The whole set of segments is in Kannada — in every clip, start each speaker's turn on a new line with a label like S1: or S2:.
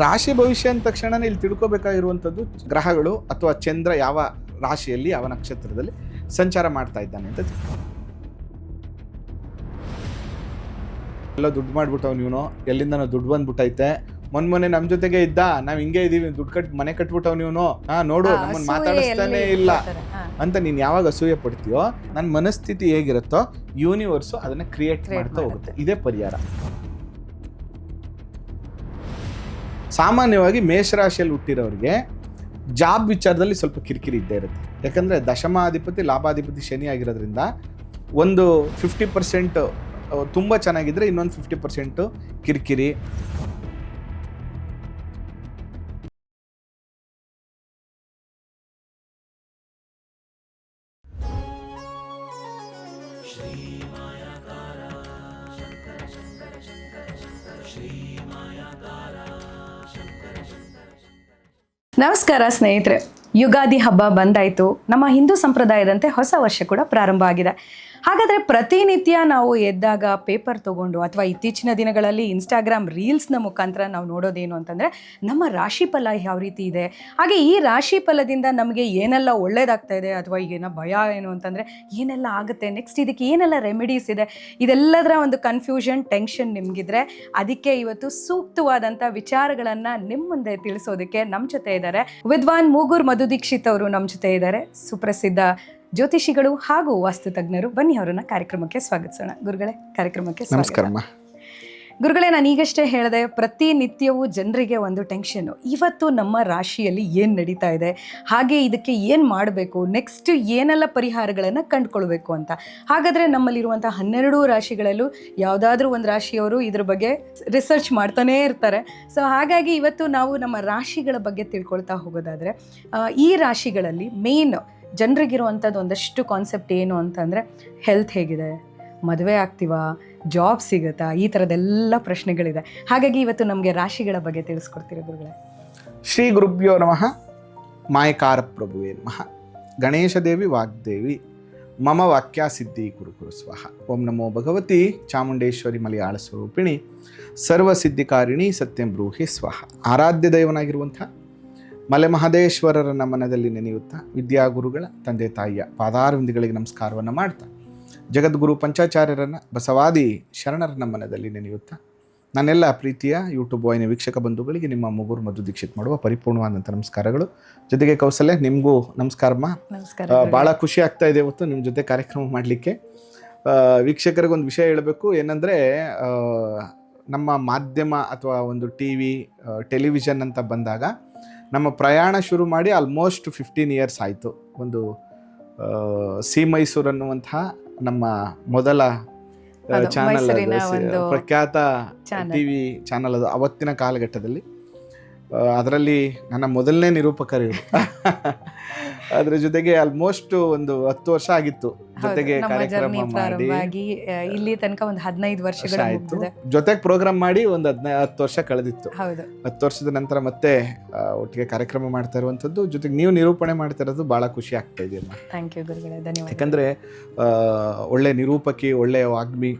S1: ರಾಶಿ ಭವಿಷ್ಯ ಅಂದ ತಕ್ಷಣ ಇಲ್ಲಿ ತಿಳ್ಕೊಬೇಕಾಗಿರುವಂಥದ್ದು ಗ್ರಹಗಳು ಅಥವಾ ಚಂದ್ರ ಯಾವ ರಾಶಿಯಲ್ಲಿ ಯಾವ ನಕ್ಷತ್ರದಲ್ಲಿ ಸಂಚಾರ ಮಾಡ್ತಾ ಇದ್ದಾನೆ ಅಂತ ಎಲ್ಲ ದುಡ್ಡು ಮಾಡ್ಬಿಟ್ಟವ್ ನೀನು ಎಲ್ಲಿಂದ ದುಡ್ಡು ಬಂದ್ಬಿಟ್ಟೈತೆ ಮೊನ್ನೆ ನಮ್ಮ ಜೊತೆಗೆ ಇದ್ದ ನಾವ್ ಹಿಂಗೆ ಇದೀವಿ ದುಡ್ಡು ಮನೆ ಕಟ್ಬಿಟ್ಟವ್ ನೀನು ನೋಡು ನಮ್ಮನ್ನ ಮಾತಾಡಿಸ್ತಾನೆ ಇಲ್ಲ ಅಂತ ನೀನ್ ಯಾವಾಗ ಅಸೂಯೆ ಪಡ್ತೀಯೋ ನನ್ನ ಮನಸ್ಥಿತಿ ಹೇಗಿರುತ್ತೋ ಯೂನಿವರ್ಸು ಅದನ್ನ ಕ್ರಿಯೇಟ್ ಮಾಡ್ತಾ ಹೋಗುತ್ತೆ. ಇದೇ ಪರಿಹಾರ. ಸಾಮಾನ್ಯವಾಗಿ ಮೇಷರಾಶಿಯಲ್ಲಿ ಹುಟ್ಟಿರೋರಿಗೆ ಜಾಬ್ ವಿಚಾರದಲ್ಲಿ ಸ್ವಲ್ಪ ಕಿರಿಕಿರಿ ಇದ್ದೇ ಇರುತ್ತೆ. ಯಾಕಂದರೆ ದಶಮಾಧಿಪತಿ ಲಾಭಾಧಿಪತಿ ಶನಿ ಆಗಿರೋದ್ರಿಂದ ಒಂದು 50% ತುಂಬ ಚೆನ್ನಾಗಿದ್ರೆ ಇನ್ನೊಂದು 50% ಕಿರಿಕಿರಿ.
S2: ನಮಸ್ಕಾರ ಸ್ನೇಹಿತರೆ, ಯುಗಾದಿ ಹಬ್ಬ ಬಂದಾಯಿತು. ನಮ್ಮ ಹಿಂದೂ ಸಂಪ್ರದಾಯದಂತೆ ಹೊಸ ವರ್ಷ ಕೂಡ ಪ್ರಾರಂಭ ಆಗಿದೆ. ಹಾಗಾದರೆ ಪ್ರತಿನಿತ್ಯ ನಾವು ಎದ್ದಾಗ ಪೇಪರ್ ತೊಗೊಂಡು ಅಥವಾ ಇತ್ತೀಚಿನ ದಿನಗಳಲ್ಲಿ ಇನ್ಸ್ಟಾಗ್ರಾಮ್ ರೀಲ್ಸ್ನ ಮುಖಾಂತರ ನಾವು ನೋಡೋದೇನು ಅಂತಂದರೆ ನಮ್ಮ ರಾಶಿ ಫಲ ಯಾವ ರೀತಿ ಇದೆ, ಹಾಗೆ ಈ ರಾಶಿ ಫಲದಿಂದ ನಮಗೆ ಏನೆಲ್ಲ ಒಳ್ಳೇದಾಗ್ತಾ ಇದೆ ಅಥವಾ ಈಗೇನೋ ಭಯ ಏನು ಅಂತಂದರೆ ಏನೆಲ್ಲ ಆಗುತ್ತೆ, ನೆಕ್ಸ್ಟ್ ಇದಕ್ಕೆ ಏನೆಲ್ಲ ರೆಮಿಡೀಸ್ ಇದೆ, ಇದೆಲ್ಲದರ ಒಂದು ಕನ್ಫ್ಯೂಷನ್ ಟೆನ್ಷನ್ ನಿಮಗಿದ್ರೆ ಅದಕ್ಕೆ ಇವತ್ತು ಸೂಕ್ತವಾದಂಥ ವಿಚಾರಗಳನ್ನು ನಿಮ್ಮ ಮುಂದೆ ತಿಳಿಸೋದಕ್ಕೆ ನಮ್ಮ ಜೊತೆ ಇದ್ದಾರೆ ವಿದ್ವಾನ್ ಮೂಗೂರ್ ಮಧು ದೀಕ್ಷಿತ್ ಅವರು ನಮ್ಮ ಜೊತೆ ಇದ್ದಾರೆ. ಸುಪ್ರಸಿದ್ಧ ಜ್ಯೋತಿಷಿಗಳು ಹಾಗೂ ವಾಸ್ತು ತಜ್ಞರು. ಬನ್ನಿ ಅವರನ್ನ ಕಾರ್ಯಕ್ರಮಕ್ಕೆ ಸ್ವಾಗತಿಸೋಣ. ಗುರುಗಳೇ, ಕಾರ್ಯಕ್ರಮಕ್ಕೆ
S1: ನಮಸ್ಕಾರ.
S2: ಗುರುಗಳೇ, ನಾನು ಈಗಷ್ಟೇ ಹೇಳಿದೆ, ಪ್ರತಿನಿತ್ಯವೂ ಜನರಿಗೆ ಒಂದು ಟೆನ್ಷನ್ನು, ಇವತ್ತು ನಮ್ಮ ರಾಶಿಯಲ್ಲಿ ಏನು ನಡೀತಾ ಇದೆ, ಹಾಗೆ ಇದಕ್ಕೆ ಏನು ಮಾಡಬೇಕು, ನೆಕ್ಸ್ಟ್ ಏನೆಲ್ಲ ಪರಿಹಾರಗಳನ್ನು ಕಂಡುಕೊಳ್ಬೇಕು ಅಂತ. ಹಾಗಾದರೆ ನಮ್ಮಲ್ಲಿರುವಂಥ 12 ರಾಶಿಗಳಲ್ಲೂ ಯಾವುದಾದ್ರೂ ಒಂದು ರಾಶಿಯವರು ಇದ್ರ ಬಗ್ಗೆ ರಿಸರ್ಚ್ ಮಾಡ್ತಾನೇ ಇರ್ತಾರೆ. ಸೊ ಹಾಗಾಗಿ ಇವತ್ತು ನಾವು ನಮ್ಮ ರಾಶಿಗಳ ಬಗ್ಗೆ ತಿಳ್ಕೊಳ್ತಾ ಹೋಗೋದಾದರೆ, ಈ ರಾಶಿಗಳಲ್ಲಿ ಮೇನ್ ಜನರಿಗಿರುವಂಥದ್ದು ಒಂದಷ್ಟು ಕಾನ್ಸೆಪ್ಟ್ ಏನು ಅಂತಂದರೆ ಹೆಲ್ತ್ ಹೇಗಿದೆ, ಮದುವೆ ಆಗ್ತೀವಾ, ಜಾಬ್ ಸಿಗುತ್ತಾ, ಈ ಥರದ್ದೆಲ್ಲ ಪ್ರಶ್ನೆಗಳಿದೆ. ಹಾಗಾಗಿ ಇವತ್ತು ನಮಗೆ ರಾಶಿಗಳ ಬಗ್ಗೆ ತಿಳಿಸ್ಕೊಡ್ತೀರಿ ಗುರುಗಳೇ?
S1: ಶ್ರೀ ಗುರುಭ್ಯೋ ನಮಃ. ಮಾಯಕಾರ ಪ್ರಭುವೇ ನಮಃ. ಗಣೇಶ ದೇವಿ ವಾಗ್ದೇವಿ ಮಮ ವಾಕ್ಯ ಸಿದ್ಧಿ ಕುರು ಸ್ವಹ. ಓಂ ನಮೋ ಭಗವತಿ ಚಾಮುಂಡೇಶ್ವರಿ ಮಲಯಾಳ ಸ್ವರೂಪಿಣಿ ಸರ್ವಸಿದ್ಧಿಕಾರಿಣಿ ಸತ್ಯಂ ಬ್ರೂಹಿ ಸ್ವಹ. ಆರಾಧ್ಯ ದೈವನಾಗಿರುವಂಥ ಮಲೆ ಮಹದೇಶ್ವರರನ್ನ ಮನದಲ್ಲಿ ನೆನೆಯುತ್ತಾ ವಿದ್ಯಾಗುರುಗಳ ತಂದೆ ತಾಯಿಯ ಪಾದಾರವಿಂದಗಳಿಗೆ ನಮಸ್ಕಾರವನ್ನು ಮಾಡ್ತಾ ಜಗದ್ಗುರು ಪಂಚಾಚಾರ್ಯರನ್ನು ಬಸವಾದಿ ಶರಣರನ್ನ ಮನದಲ್ಲಿ ನೆನೆಯುತ್ತಾ ನನ್ನೆಲ್ಲ ಪ್ರೀತಿಯ ಯೂಟ್ಯೂಬ್ ವಾಹಿನಿ ವೀಕ್ಷಕ ಬಂಧುಗಳಿಗೆ ನಿಮ್ಮ ಮೂಗೂರ್ ಮಧು ದೀಕ್ಷಿತ್ ಮಾಡುವ ಪರಿಪೂರ್ಣವಾದಂಥ ನಮಸ್ಕಾರಗಳು. ಜೊತೆಗೆ ಕೌಸಲ್ಯ, ನಿಮಗೂ ನಮಸ್ಕಾರಮ್ಮ. ಭಾಳ ಖುಷಿ ಆಗ್ತಾ ಇದೆ ಇವತ್ತು ನಿಮ್ಮ ಜೊತೆ ಕಾರ್ಯಕ್ರಮ ಮಾಡಲಿಕ್ಕೆ. ವೀಕ್ಷಕರಿಗೊಂದು ವಿಷಯ ಹೇಳಬೇಕು, ಏನಂದರೆ ನಮ್ಮ ಮಾಧ್ಯಮ ಅಥವಾ ಒಂದು ಟೆಲಿವಿಷನ್ ಅಂತ ಬಂದಾಗ ನಮ್ಮ ಪ್ರಯಾಣ ಶುರು ಮಾಡಿ ಆಲ್ಮೋಸ್ಟ್ 15 ಇಯರ್ಸ್ ಆಯಿತು. ಒಂದು ಸಿ ಮೈಸೂರು ಅನ್ನುವಂತಹ ನಮ್ಮ ಮೊದಲ ಚಾನಲ್, ಪ್ರಖ್ಯಾತ ಟಿವಿ ಚಾನಲ್ ಅದು ಅವತ್ತಿನ ಕಾಲಘಟ್ಟದಲ್ಲಿ. ಅದರಲ್ಲಿ ನನ್ನ ಮೊದಲನೇ ನಿರೂಪಕರು ಅದ್ರ ಜೊತೆಗೆ ಆಲ್ಮೋಸ್ಟ್ ಒಂದು 10 ವರ್ಷ ಆಗಿತ್ತು ಜೊತೆಗೆ ಕಾರ್ಯಕ್ರಮ ಮಾಡಿ.
S2: ಇಲ್ಲಿ ತನಕ ಒಂದು 15 ವರ್ಷಗಳು ಆಯ್ತು
S1: ಜೊತೆಗೆ ಪ್ರೋಗ್ರಾಮ್ ಮಾಡಿ ಒಂದು 10 ವರ್ಷ ಕಳೆದಿತ್ತು. 10 ವರ್ಷದ ನಂತರ ಮತ್ತೆ ಒಟ್ಟಿಗೆ ಕಾರ್ಯಕ್ರಮ ಮಾಡ್ತಾ ಇರುವಂಥದ್ದು, ಜೊತೆಗೆ ನೀವು ನಿರೂಪಣೆ ಮಾಡ್ತಾ ಇರೋದು ಬಹಳ ಖುಷಿ ಆಗ್ತಾ ಇದೆಯಲ್ಲ. ಯಾಕಂದ್ರೆ ಒಳ್ಳೆ ನಿರೂಪಕಿ, ಒಳ್ಳೆ ವಾಗ್ಮಿ,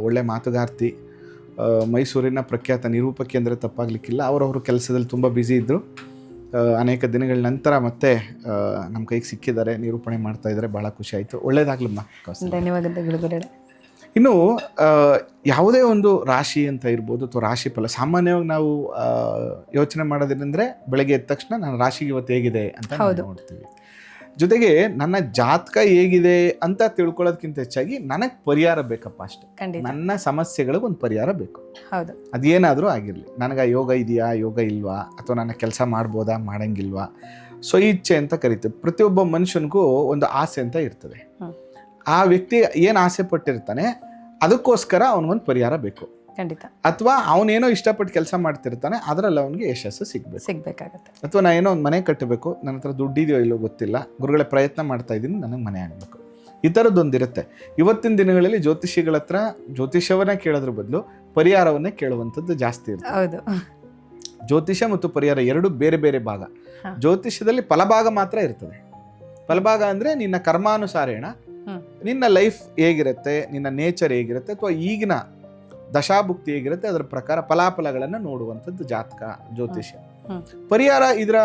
S1: ಒಳ್ಳೆ ಮಾತುಗಾರ್ತಿ, ಮೈಸೂರಿನ ಪ್ರಖ್ಯಾತ ನಿರೂಪಕಿ ಅಂದರೆ ತಪ್ಪಾಗಲಿಕ್ಕಿಲ್ಲ. ಅವರವರು ಕೆಲಸದಲ್ಲಿ ತುಂಬ ಬ್ಯುಸಿ ಇದ್ದರು. ಅನೇಕ ದಿನಗಳ ನಂತರ ಮತ್ತೆ ನಮ್ಮ ಕೈಗೆ ಸಿಕ್ಕಿದ್ದಾರೆ, ನಿರೂಪಣೆ ಮಾಡ್ತಾ ಇದ್ದಾರೆ. ಭಾಳ ಖುಷಿ ಆಯಿತು. ಒಳ್ಳೇದಾಗ್ಲಮ್ಮ.
S2: ಧನ್ಯವಾದಗಳು.
S1: ಇನ್ನು ಯಾವುದೇ ಒಂದು ರಾಶಿ ಅಂತ ಇರ್ಬೋದು ಅಥವಾ ರಾಶಿ ಫಲ, ಸಾಮಾನ್ಯವಾಗಿ ನಾವು ಯೋಚನೆ ಮಾಡೋದೇನೆಂದರೆ ಬೆಳಗ್ಗೆ ಎದ್ದ ತಕ್ಷಣ ನನ್ನ ರಾಶಿಗೆ ಇವತ್ತು ಹೇಗಿದೆ ಅಂತ ನೋಡ್ತೀವಿ. ಜೊತೆಗೆ ನನ್ನ ಜಾತಕ ಹೇಗಿದೆ ಅಂತ ತಿಳ್ಕೊಳ್ಳೋದಕ್ಕಿಂತ ಹೆಚ್ಚಾಗಿ ನನಗೆ ಪರಿಹಾರ ಬೇಕಪ್ಪ ಅಷ್ಟೇ. ನನ್ನ ಸಮಸ್ಯೆಗಳಿಗೆ ಒಂದು ಪರಿಹಾರ ಬೇಕು. ಅದೇನಾದರೂ ಆಗಿರಲಿ, ನನಗೆ ಯೋಗ ಇದೆಯಾ, ಯೋಗ ಇಲ್ವಾ, ಅಥವಾ ನನ್ನ ಕೆಲಸ ಮಾಡ್ಬೋದಾ, ಮಾಡಂಗಿಲ್ವಾ, ಸ್ವಇಚ್ಛೆ ಅಂತ ಕರಿತೀವಿ. ಪ್ರತಿಯೊಬ್ಬ ಮನುಷ್ಯನಿಗೂ ಒಂದು ಆಸೆ ಅಂತ ಇರ್ತದೆ. ಆ ವ್ಯಕ್ತಿ ಏನು ಆಸೆ ಪಟ್ಟಿರ್ತಾನೆ ಅದಕ್ಕೋಸ್ಕರ ಅವನಿಗೊಂದು ಪರಿಹಾರ ಬೇಕು. ಅಥವಾ ಅವನೇನೋ ಇಷ್ಟಪಟ್ಟು ಕೆಲಸ ಮಾಡ್ತಿರ್ತಾನೆ, ಅದರಲ್ಲಿ ಅವನಿಗೆ ಯಶಸ್ಸು ಸಿಗ್ಬೇಕಾಗತ್ತೆ. ಅಥವಾ ನಾ ಏನೋ ಒಂದು ಮನೆ ಕಟ್ಟಬೇಕು, ನನ್ನ ಹತ್ರ ದುಡ್ಡಿದೆಯೋ ಇಲ್ಲೋ ಗೊತ್ತಿಲ್ಲ, ಗುರುಗಳೇ ಪ್ರಯತ್ನ ಮಾಡ್ತಾ ಇದ್ದೀನಿ, ನನಗೆ ಮನೆ ಆಗಬೇಕು, ಈ ಥರದ್ದೊಂದಿರುತ್ತೆ. ಇವತ್ತಿನ ದಿನಗಳಲ್ಲಿ ಜ್ಯೋತಿಷಿಗಳ ಹತ್ರ ಜ್ಯೋತಿಷವನ್ನೇ ಕೇಳೋದ್ರ ಬದಲು ಪರಿಹಾರವನ್ನೇ ಕೇಳುವಂಥದ್ದು ಜಾಸ್ತಿ ಇರುತ್ತೆ. ಜ್ಯೋತಿಷ ಮತ್ತು ಪರಿಹಾರ ಎರಡು ಬೇರೆ ಬೇರೆ ಭಾಗ. ಜ್ಯೋತಿಷದಲ್ಲಿ ಫಲಭಾಗ ಮಾತ್ರ ಇರ್ತದೆ. ಫಲಭಾಗ ಅಂದರೆ ನಿನ್ನ ಕರ್ಮಾನುಸಾರೇಣ ನಿನ್ನ ಲೈಫ್ ಹೇಗಿರುತ್ತೆ, ನಿನ್ನ ನೇಚರ್ ಹೇಗಿರುತ್ತೆ, ಅಥವಾ ಈಗಿನ ದಶಾಭುಕ್ತಿ ಹೇಗಿರುತ್ತೆ ಅದರ ಪ್ರಕಾರ ಫಲಾಫಲಗಳನ್ನು ನೋಡುವಂಥದ್ದು ಜಾತಕ ಜ್ಯೋತಿಷ್ಯ.
S2: ಹ್ಮ್.
S1: ಪರಿಹಾರ ಇದರ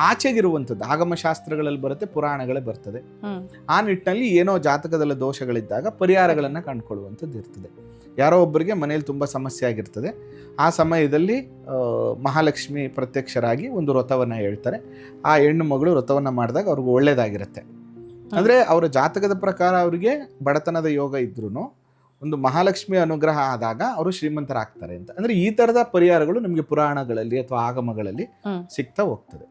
S1: ಆಚೆಗಿರುವಂಥದ್ದು ಆಗಮಶಾಸ್ತ್ರಗಳಲ್ಲಿ ಬರುತ್ತೆ, ಪುರಾಣಗಳೇ ಬರ್ತದೆ. ಆ ನಿಟ್ಟಿನಲ್ಲಿ ಏನೋ ಜಾತಕದಲ್ಲಿ ದೋಷಗಳಿದ್ದಾಗ ಪರಿಹಾರಗಳನ್ನು ಕಂಡುಕೊಳ್ಳುವಂಥದ್ದು ಇರ್ತದೆ. ಯಾರೋ ಒಬ್ಬರಿಗೆ ಮನೇಲಿ ತುಂಬ ಸಮಸ್ಯೆ ಆಗಿರ್ತದೆ, ಆ ಸಮಯದಲ್ಲಿ ಮಹಾಲಕ್ಷ್ಮಿ ಪ್ರತ್ಯಕ್ಷರಾಗಿ ಒಂದು ವ್ರತವನ್ನು ಹೇಳ್ತಾರೆ. ಆ ಹೆಣ್ಣು ಮಗಳು ವ್ರತವನ್ನು ಮಾಡಿದಾಗ ಅವ್ರಿಗೆ ಒಳ್ಳೇದಾಗಿರುತ್ತೆ. ಅಂದರೆ ಅವರ ಜಾತಕದ ಪ್ರಕಾರ ಅವರಿಗೆ ಬಡತನದ ಯೋಗ ಇದ್ರೂ ಒಂದು ಮಹಾಲಕ್ಷ್ಮಿ ಅನುಗ್ರಹ ಆದಾಗ ಅವರು ಶ್ರೀಮಂತರಾಗ್ತಾರೆ ಅಂತ. ಅಂದರೆ ಈ ಥರದ ಪರಿಹಾರಗಳು ನಮಗೆ ಪುರಾಣಗಳಲ್ಲಿ ಅಥವಾ ಆಗಮಗಳಲ್ಲಿ ಸಿಗ್ತಾ ಹೋಗ್ತದೆ.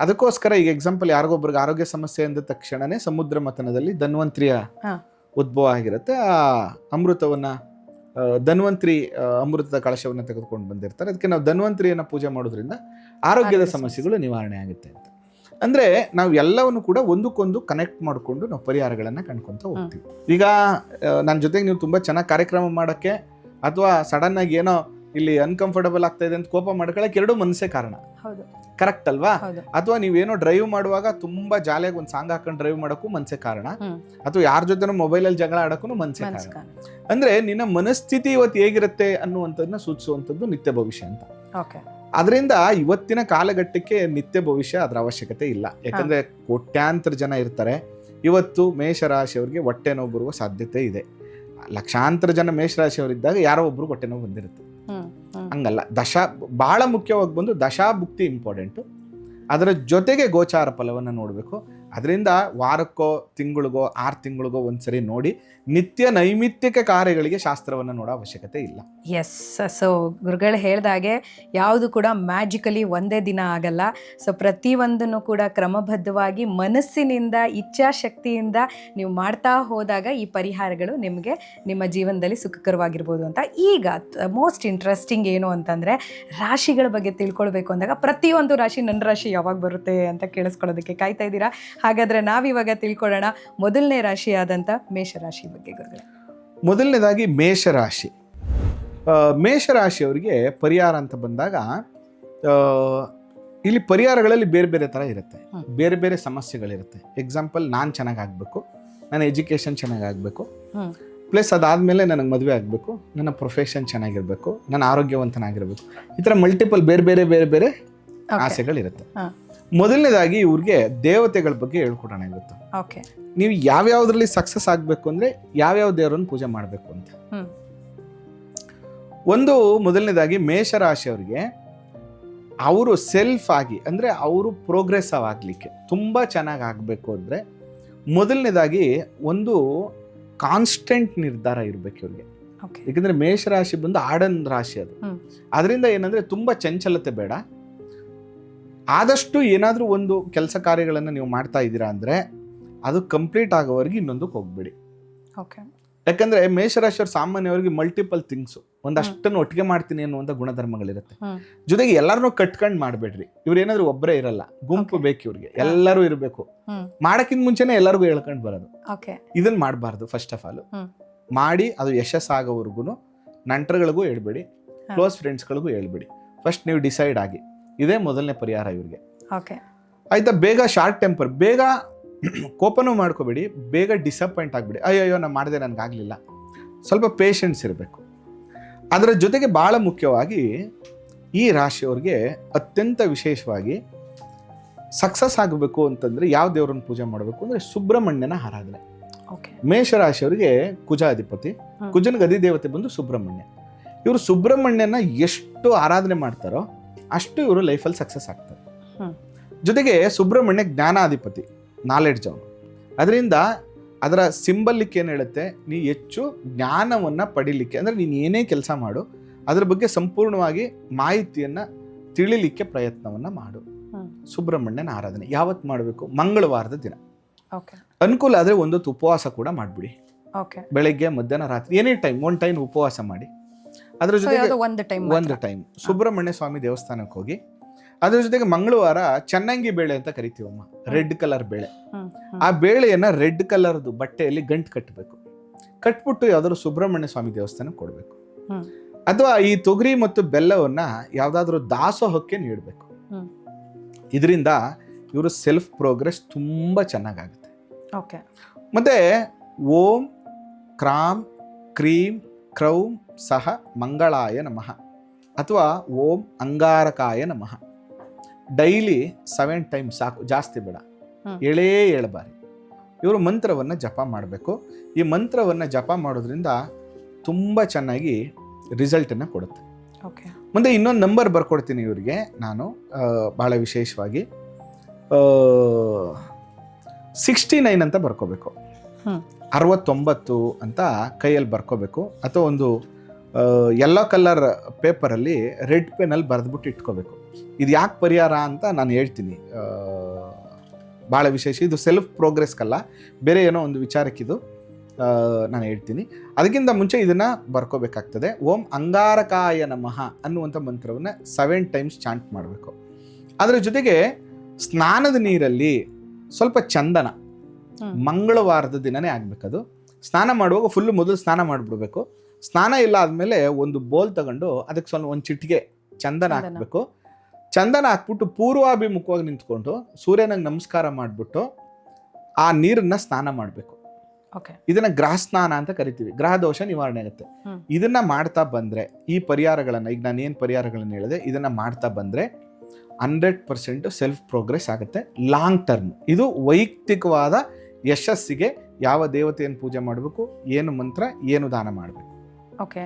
S1: ಅದಕ್ಕೋಸ್ಕರ ಈಗ ಎಕ್ಸಾಂಪಲ್ ಯಾರಿಗೊಬ್ರಿಗೆ ಆರೋಗ್ಯ ಸಮಸ್ಯೆ ಅಂದ ತಕ್ಷಣನೇ ಸಮುದ್ರ ಮಥನದಲ್ಲಿ ಧನ್ವಂತ್ರಿಯ ಉದ್ಭವ ಆಗಿರುತ್ತೆ. ಆ ಅಮೃತವನ್ನು ಧನ್ವಂತ್ರಿ ಅಮೃತದ ಕಳಶವನ್ನು ತೆಗೆದುಕೊಂಡು ಬಂದಿರ್ತಾರೆ. ಅದಕ್ಕೆ ನಾವು ಧನ್ವಂತ್ರಿಯನ್ನು ಪೂಜೆ ಮಾಡೋದ್ರಿಂದ ಆರೋಗ್ಯದ ಸಮಸ್ಯೆಗಳು ನಿವಾರಣೆ ಆಗುತ್ತೆ ಅಂತ. ಅಂದರೆ ನಾವು ಎಲ್ಲವನ್ನು ಕೂಡ ಒಂದಕ್ಕೊಂದು ಕನೆಕ್ಟ್ ಮಾಡಿಕೊಂಡು ನಾವು ಪರಿಹಾರಗಳನ್ನು ಕಂಡ್ಕೊತ ಹೋಗ್ತೀವಿ. ಈಗ ನನ್ನ ಜೊತೆಗೆ ನೀವು ತುಂಬ ಚೆನ್ನಾಗಿ ಕಾರ್ಯಕ್ರಮ ಮಾಡೋಕ್ಕೆ ಅಥವಾ ಸಡನ್ ಆಗಿ ಏನೋ ಇಲ್ಲಿ ಅನ್ಕಂಫರ್ಟಬಲ್ ಆಗ್ತಾ ಇದೆ ಅಂತ ಕೋಪ ಮಾಡ್ಕೊಳ್ಳೋಕೆ ಎರಡೂ ಮನಸ್ಸೇ ಕಾರಣ. ಕರೆಕ್ಟ್ ಅಲ್ವಾ? ಅಥವಾ ನೀವೇನೋ ಡ್ರೈವ್ ಮಾಡುವಾಗ ತುಂಬಾ ಜಾಲಿಯಾಗಿ ಒಂದು ಸಾಂಗ್ ಹಾಕೊಂಡು ಡ್ರೈವ್ ಮಾಡೋಕ್ಕೂ ಮನಸ್ಸೇ ಕಾರಣ, ಅಥವಾ ಯಾರ ಜೊತೆನೂ ಮೊಬೈಲಲ್ಲಿ ಜಗಳ ಆಡೋಕ್ಕೂ ಮನಸ್ಸೇ ಕಾರಣ. ಅಂದ್ರೆ ನಿನ್ನ ಮನಸ್ಥಿತಿ ಇವತ್ತು ಹೇಗಿರುತ್ತೆ ಅನ್ನುವಂಥದ್ದನ್ನ ಸೂಚಿಸುವಂಥದ್ದು ನಿತ್ಯ ಭವಿಷ್ಯ ಅಂತ. ಅದರಿಂದ ಇವತ್ತಿನ ಕಾಲಘಟ್ಟಕ್ಕೆ ನಿತ್ಯ ಭವಿಷ್ಯ ಅದರ ಅವಶ್ಯಕತೆ ಇಲ್ಲ. ಯಾಕಂದ್ರೆ ಕೋಟ್ಯಾಂತರ ಜನ ಇರ್ತಾರೆ. ಇವತ್ತು ಮೇಷರಾಶಿಯವರಿಗೆ ಹೊಟ್ಟೆ ನೋವು ಬರುವ ಸಾಧ್ಯತೆ ಇದೆ. ಲಕ್ಷಾಂತರ ಜನ ಮೇಷರಾಶಿಯವರಿದ್ದಾಗ ಯಾರೋ ಒಬ್ರು ಹೊಟ್ಟೆ ನೋವು ಬಂದಿರುತ್ತೆ. ಹಂಗಲ್ಲ, ಬಹಳ ಮುಖ್ಯವಾಗಿ ಬಂದು ದಶಾಭುಕ್ತಿ ಇಂಪಾರ್ಟೆಂಟು. ಅದರ ಜೊತೆಗೆ ಗೋಚಾರ ಫಲವನ್ನು ನೋಡಬೇಕು. ಅದರಿಂದ ವಾರಕ್ಕೋ ತಿಂಗಳಿಗೋ 6 ತಿಂಗಳಿಗೋ ಒಂದ್ಸರಿ ನೋಡಿ. ನಿತ್ಯ ನೈಮಿತ್ತಿಕ ಕಾರ್ಯಗಳಿಗೆ ಶಾಸ್ತ್ರವನ್ನು ನೋಡೋ ಅವಶ್ಯಕತೆ ಇಲ್ಲ.
S2: ಎಸ್, ಸೊ ಗುರುಗಳು ಹೇಳಿದಾಗೆ ಯಾವುದು ಕೂಡ ಮ್ಯಾಜಿಕಲಿ ಒಂದೇ ದಿನ ಆಗಲ್ಲ. ಸೊ ಪ್ರತಿಯೊಂದನ್ನು ಕೂಡ ಕ್ರಮಬದ್ಧವಾಗಿ ಮನಸ್ಸಿನಿಂದ ಇಚ್ಛಾಶಕ್ತಿಯಿಂದ ನೀವು ಮಾಡ್ತಾ ಹೋದಾಗ ಈ ಪರಿಹಾರಗಳು ನಿಮಗೆ ನಿಮ್ಮ ಜೀವನದಲ್ಲಿ ಸುಖಕರವಾಗಿರ್ಬೋದು ಅಂತ. ಈಗ ಮೋಸ್ಟ್ ಇಂಟ್ರೆಸ್ಟಿಂಗ್ ಏನು ಅಂತಂದರೆ, ರಾಶಿಗಳ ಬಗ್ಗೆ ತಿಳ್ಕೊಳ್ಬೇಕು ಅಂದಾಗ ಪ್ರತಿಯೊಂದು ರಾಶಿ ನನ್ನ ರಾಶಿ ಯಾವಾಗ ಬರುತ್ತೆ ಅಂತ ಕೇಳಿಸ್ಕೊಳ್ಳೋದಕ್ಕೆ ಕಾಯ್ತಾ ಇದ್ದೀರಾ. ಹಾಗಾದರೆ ನಾವಿವಾಗ ತಿಳ್ಕೊಳ್ಳೋಣ ಮೊದಲನೇ ರಾಶಿಯಾದಂಥ ಮೇಷರಾಶಿ ಬಗ್ಗೆ. ಗುರುಗಳೇ,
S1: ಮೊದಲನೇದಾಗಿ ಮೇಷರಾಶಿ. ಮೇಷರಾಶಿಯವರಿಗೆ ಪರಿಹಾರ ಅಂತ ಬಂದಾಗ ಇಲ್ಲಿ ಪರಿಹಾರಗಳಲ್ಲಿ ಬೇರೆ ಬೇರೆ ಥರ ಇರುತ್ತೆ, ಬೇರೆ ಬೇರೆ ಸಮಸ್ಯೆಗಳಿರುತ್ತೆ. ಎಕ್ಸಾಂಪಲ್, ನಾನು ಚೆನ್ನಾಗಾಗಬೇಕು, ನನ್ನ ಎಜುಕೇಷನ್ ಚೆನ್ನಾಗಾಗಬೇಕು, ಪ್ಲಸ್ ಅದಾದಮೇಲೆ ನನಗೆ ಮದುವೆ ಆಗಬೇಕು, ನನ್ನ ಪ್ರೊಫೆಷನ್ ಚೆನ್ನಾಗಿರಬೇಕು, ನನ್ನ ಆರೋಗ್ಯವಂತನಾಗಿರಬೇಕು. ಈ ಥರ ಮಲ್ಟಿಪಲ್ ಬೇರೆ ಬೇರೆ ಬೇರೆ ಬೇರೆ ಆಸೆಗಳಿರುತ್ತೆ. ಮೊದಲನೇದಾಗಿ ಇವ್ರಿಗೆ ದೇವತೆಗಳ ಬಗ್ಗೆ ಹೇಳ್ಕೊಡೋಣ ಇವತ್ತು. ನೀವು ಯಾವ್ಯಾವ್ದ್ರಲ್ಲಿ ಸಕ್ಸಸ್ ಆಗಬೇಕು ಅಂದರೆ ಯಾವ್ಯಾವ ದೇವರನ್ನು ಪೂಜೆ ಮಾಡಬೇಕು ಅಂತ. ಒಂದು ಮೊದಲನೇದಾಗಿ ಮೇಷರಾಶಿಯವರಿಗೆ ಅವರು ಸೆಲ್ಫ್ ಆಗಿ, ಅಂದರೆ ಅವರು ಪ್ರೋಗ್ರೆಸಿವ್ ಆಗಲಿಕ್ಕೆ ತುಂಬ ಚೆನ್ನಾಗಿ ಆಗಬೇಕು ಅಂದರೆ ಮೊದಲನೇದಾಗಿ ಒಂದು ಕಾನ್ಸ್ಟೆಂಟ್ ನಿರ್ಧಾರ ಇರಬೇಕು ಇವ್ರಿಗೆ. ಯಾಕಂದರೆ ಮೇಷರಾಶಿ ಬಂದು ಆಡನ್ ರಾಶಿ ಅದು. ಅದರಿಂದ ಏನಂದರೆ ತುಂಬ ಚಂಚಲತೆ ಬೇಡ. ಆದಷ್ಟು ಏನಾದರೂ ಒಂದು ಕೆಲಸ ಕಾರ್ಯಗಳನ್ನು ನೀವು ಮಾಡ್ತಾ ಇದ್ದೀರಾ ಅಂದರೆ ಅದು ಕಂಪ್ಲೀಟ್ ಆಗೋವರೆಗೆ ಇನ್ನೊಂದಕ್ಕೆ ಹೋಗ್ಬೇಡಿ. ಯಾಕಂದರೆ ಮೇಷರಾಶಿಯವ್ರು ಸಾಮಾನ್ಯವಾಗಿ ಮಲ್ಟಿಪಲ್ ಥಿಂಗ್ಸು ಒಂದಷ್ಟನ್ನು ಒಟ್ಟಿಗೆ ಮಾಡ್ತೀನಿ ಅನ್ನುವಂಥ ಗುಣಧರ್ಮಗಳಿರುತ್ತೆ. ಜೊತೆಗೆ ಎಲ್ಲರನ್ನೂ ಕಟ್ಕೊಂಡು ಮಾಡಬೇಡ್ರಿ. ಇವ್ರು ಏನಾದರೂ ಒಬ್ಬರೇ ಇರಲ್ಲ, ಗುಂಪು ಬೇಕು ಇವ್ರಿಗೆ, ಎಲ್ಲರೂ ಇರಬೇಕು. ಮಾಡೋಕ್ಕಿಂತ ಮುಂಚೆನೇ ಎಲ್ಲರಿಗೂ ಹೇಳ್ಕೊಂಡು ಬರೋದು, ಇದನ್ನು ಮಾಡಬಾರ್ದು. ಫಸ್ಟ್ ಆಫ್ ಆಲ್ ಮಾಡಿ ಅದು ಯಶಸ್ಸಾಗೋವರೆಗೂ ನಂಟರ್ಗಳಿಗೂ ಹೇಳ್ಬೇಡಿ, ಕ್ಲೋಸ್ ಫ್ರೆಂಡ್ಸ್ಗಳಿಗೂ ಹೇಳ್ಬೇಡಿ. ಫಸ್ಟ್ ನೀವು ಡಿಸೈಡ್ ಆಗಿ. ಇದೇ ಮೊದಲನೇ ಪರಿಹಾರ ಇವ್ರಿಗೆ. ಆಯ್ತಾ? ಬೇಗ ಶಾರ್ಟ್ ಟೆಂಪರ್, ಬೇಗ ಕೋಪನೂ ಮಾಡ್ಕೋಬೇಡಿ, ಬೇಗ ಡಿಸಪಾಯಿಂಟ್ ಆಗಿಬಿಡಿ. ಅಯ್ಯೋ ನಾನು ಮಾಡಿದೆ, ನನಗಾಗಲಿಲ್ಲ. ಸ್ವಲ್ಪ ಪೇಷನ್ಸ್ ಇರಬೇಕು. ಅದರ ಜೊತೆಗೆ ಭಾಳ ಮುಖ್ಯವಾಗಿ ಈ ರಾಶಿಯವ್ರಿಗೆ ಅತ್ಯಂತ ವಿಶೇಷವಾಗಿ ಸಕ್ಸಸ್ ಆಗಬೇಕು ಅಂತಂದರೆ ಯಾವ ದೇವರನ್ನು ಪೂಜೆ ಮಾಡಬೇಕು ಅಂದರೆ ಸುಬ್ರಹ್ಮಣ್ಯನ ಆರಾಧನೆ. ಮೇಷರಾಶಿಯವರಿಗೆ ಕುಜ ಅಧಿಪತಿ, ಕುಜನ ಅಧಿದೇವತೆ ಬಂದು ಸುಬ್ರಹ್ಮಣ್ಯ. ಇವರು ಸುಬ್ರಹ್ಮಣ್ಯನ ಎಷ್ಟು ಆರಾಧನೆ ಮಾಡ್ತಾರೋ ಅಷ್ಟು ಇವರು ಲೈಫಲ್ಲಿ ಸಕ್ಸಸ್ ಆಗ್ತಾರೆ. ಜೊತೆಗೆ ಸುಬ್ರಹ್ಮಣ್ಯ ಜ್ಞಾನಾಧಿಪತಿ, ನಾಲೆಡ್ಜ್ ಅವನು. ಅದರಿಂದ ಅದರ ಸಿಂಬಲಿಕ್ ಏನು ಹೇಳುತ್ತೆ, ನೀ ಹೆಚ್ಚು ಜ್ಞಾನವನ್ನು ಪಡೀಲಿಕ್ಕೆ, ಅಂದರೆ ನೀನು ಏನೇ ಕೆಲಸ ಮಾಡು ಅದ್ರ ಬಗ್ಗೆ ಸಂಪೂರ್ಣವಾಗಿ ಮಾಹಿತಿಯನ್ನು ತಿಳಿಲಿಕ್ಕೆ ಪ್ರಯತ್ನವನ್ನು ಮಾಡು. ಸುಬ್ರಹ್ಮಣ್ಯನ ಆರಾಧನೆ ಯಾವತ್ತು ಮಾಡಬೇಕು? ಮಂಗಳವಾರದ ದಿನ. ಅನುಕೂಲ ಆದರೆ ಒಂದೊತ್ತು ಉಪವಾಸ ಕೂಡ ಮಾಡಿಬಿಡಿ. ಬೆಳಗ್ಗೆ ಮಧ್ಯಾಹ್ನ ರಾತ್ರಿ ಎನಿ ಟೈಮ್ ಒಂದು ಟೈಮ್ ಉಪವಾಸ ಮಾಡಿ. ಅದರ ಜೊತೆಗೆ ಒಂದು ಟೈಮ್ ಸುಬ್ರಹ್ಮಣ್ಯ ಸ್ವಾಮಿ ದೇವಸ್ಥಾನಕ್ಕೆ ಹೋಗಿ. ಅದ್ರ ಜೊತೆಗೆ ಮಂಗಳವಾರ ಚೆನ್ನಾಗಿ ಬೇಳೆ ಅಂತ ಕರಿತೀವಮ್ಮ, ರೆಡ್ ಕಲರ್ ಬೇಳೆ. ಆ ಬೇಳೆಯನ್ನ ರೆಡ್ ಕಲರ್ದು ಬಟ್ಟೆಯಲ್ಲಿ ಗಂಟು ಕಟ್ಟಬೇಕು. ಕಟ್ಬಿಟ್ಟು ಯಾವ್ದಾದ್ರು ಸುಬ್ರಹ್ಮಣ್ಯ ಸ್ವಾಮಿ ದೇವಸ್ಥಾನಕ್ಕೆ ಕೊಡಬೇಕು. ಅಥವಾ ಈ ತೊಗರಿ ಮತ್ತು ಬೆಲ್ಲವನ್ನ ಯಾವ್ದಾದ್ರು ದಾಸೋಹಕ್ಕೆ ನೀಡಬೇಕು. ಇದರಿಂದ ಇವರು ಸೆಲ್ಫ್ ಪ್ರೋಗ್ರೆಸ್ ತುಂಬಾ ಚೆನ್ನಾಗಾಗುತ್ತೆ. ಮತ್ತೆ ಓಂ ಕ್ರಾಮ್ ಕ್ರೀಂ ಕ್ರೌಂ ಸಹ ಮಂಗಳಾಯ ನಮಃ ಅಥವಾ ಓಂ ಅಂಗಾರಕಾಯ ನಮಃ. ಡೈಲಿ 7 ಟೈಮ್ಸ್ ಸಾಕು, ಜಾಸ್ತಿ ಬೇಡ, 7 ಬಾರಿ ಇವರು ಮಂತ್ರವನ್ನು ಜಪ ಮಾಡಬೇಕು. ಈ ಮಂತ್ರವನ್ನು ಜಪ ಮಾಡೋದ್ರಿಂದ ತುಂಬ ಚೆನ್ನಾಗಿ ರಿಸಲ್ಟನ್ನು ಕೊಡುತ್ತೆ.
S2: ಓಕೆ.
S1: ಮುಂದೆ ಇನ್ನೊಂದು ನಂಬರ್ ಬರ್ಕೊಡ್ತೀನಿ ಇವರಿಗೆ ನಾನು, ಭಾಳ ವಿಶೇಷವಾಗಿ 69 ಅಂತ ಬರ್ಕೋಬೇಕು. 69 ಅಂತ ಕೈಯಲ್ಲಿ ಬರ್ಕೋಬೇಕು, ಅಥವಾ ಒಂದು ಯೆಲ್ಲೋ ಕಲರ್ ಪೇಪರಲ್ಲಿ ರೆಡ್ ಪೆನಲ್ಲಿ ಬರೆದ್ಬಿಟ್ಟು ಇಟ್ಕೋಬೇಕು. ಇದು ಯಾಕೆ ಪರಿಹಾರ ಅಂತ ನಾನು ಹೇಳ್ತೀನಿ. ಭಾಳ ವಿಶೇಷ, ಇದು ಸೆಲ್ಫ್ ಪ್ರೋಗ್ರೆಸ್ಗಲ್ಲ, ಬೇರೆ ಏನೋ ಒಂದು ವಿಚಾರಕ್ಕಿದು ನಾನು ಹೇಳ್ತೀನಿ. ಅದಕ್ಕಿಂತ ಮುಂಚೆ ಇದನ್ನು ಬರ್ಕೋಬೇಕಾಗ್ತದೆ. ಓಂ ಅಂಗಾರಕಾಯ ನಮಃ ಅನ್ನುವಂಥ ಮಂತ್ರವನ್ನು 7 ಟೈಮ್ಸ್ ಚಾಂಟ್ ಮಾಡಬೇಕು. ಅದರ ಜೊತೆಗೆ ಸ್ನಾನದ ನೀರಲ್ಲಿ ಸ್ವಲ್ಪ ಚಂದನ, ಮಂಗಳವಾರದ ದಿನನೇ ಆಗಬೇಕದು. ಸ್ನಾನ ಮಾಡುವಾಗ ಫುಲ್ಲು ಮೊದಲು ಸ್ನಾನ ಮಾಡಿಬಿಡ್ಬೇಕು. ಸ್ನಾನ ಇಲ್ಲ ಆದಮೇಲೆ ಒಂದು ಬೋಲ್ ತಗೊಂಡು ಅದಕ್ಕೆ ಸ್ವಲ್ಪ ಒಂದು ಚಿಟಿಕೆ ಚಂದನ ಹಾಕಬೇಕು. ಚಂದನ ಹಾಕ್ಬಿಟ್ಟು ಪೂರ್ವಾಭಿಮುಖವಾಗಿ ನಿಂತ್ಕೊಂಡು ಸೂರ್ಯನಿಗೆ ನಮಸ್ಕಾರ ಮಾಡಿಬಿಟ್ಟು ಆ ನೀರನ್ನು ಸ್ನಾನ ಮಾಡಬೇಕು. ಇದನ್ನ ಗ್ರಹ ಸ್ನಾನ ಅಂತ ಕರಿತೀವಿ. ಗ್ರಹ ದೋಷ ನಿವಾರಣೆ ಆಗುತ್ತೆ. ಇದನ್ನ ಮಾಡ್ತಾ ಬಂದ್ರೆ, ಈ ಪರಿಹಾರಗಳನ್ನ, ಈಗ ನಾನು ಏನು ಪರಿಹಾರಗಳನ್ನು ಹೇಳಿದೆ, ಇದನ್ನ ಮಾಡ್ತಾ ಬಂದ್ರೆ 100% ಸೆಲ್ಫ್ ಪ್ರೋಗ್ರೆಸ್ ಆಗುತ್ತೆ. ಲಾಂಗ್ ಟರ್ಮ್ ಇದು ವೈಯಕ್ತಿಕವಾದ ಯಶಸ್ಸಿಗೆ ಯಾವ ದೇವತೆಯನ್ನು ಪೂಜೆ ಮಾಡಬೇಕು, ಏನು ಮಂತ್ರ, ಏನು ದಾನ ಮಾಡಬೇಕು.
S2: ಓಕೆ.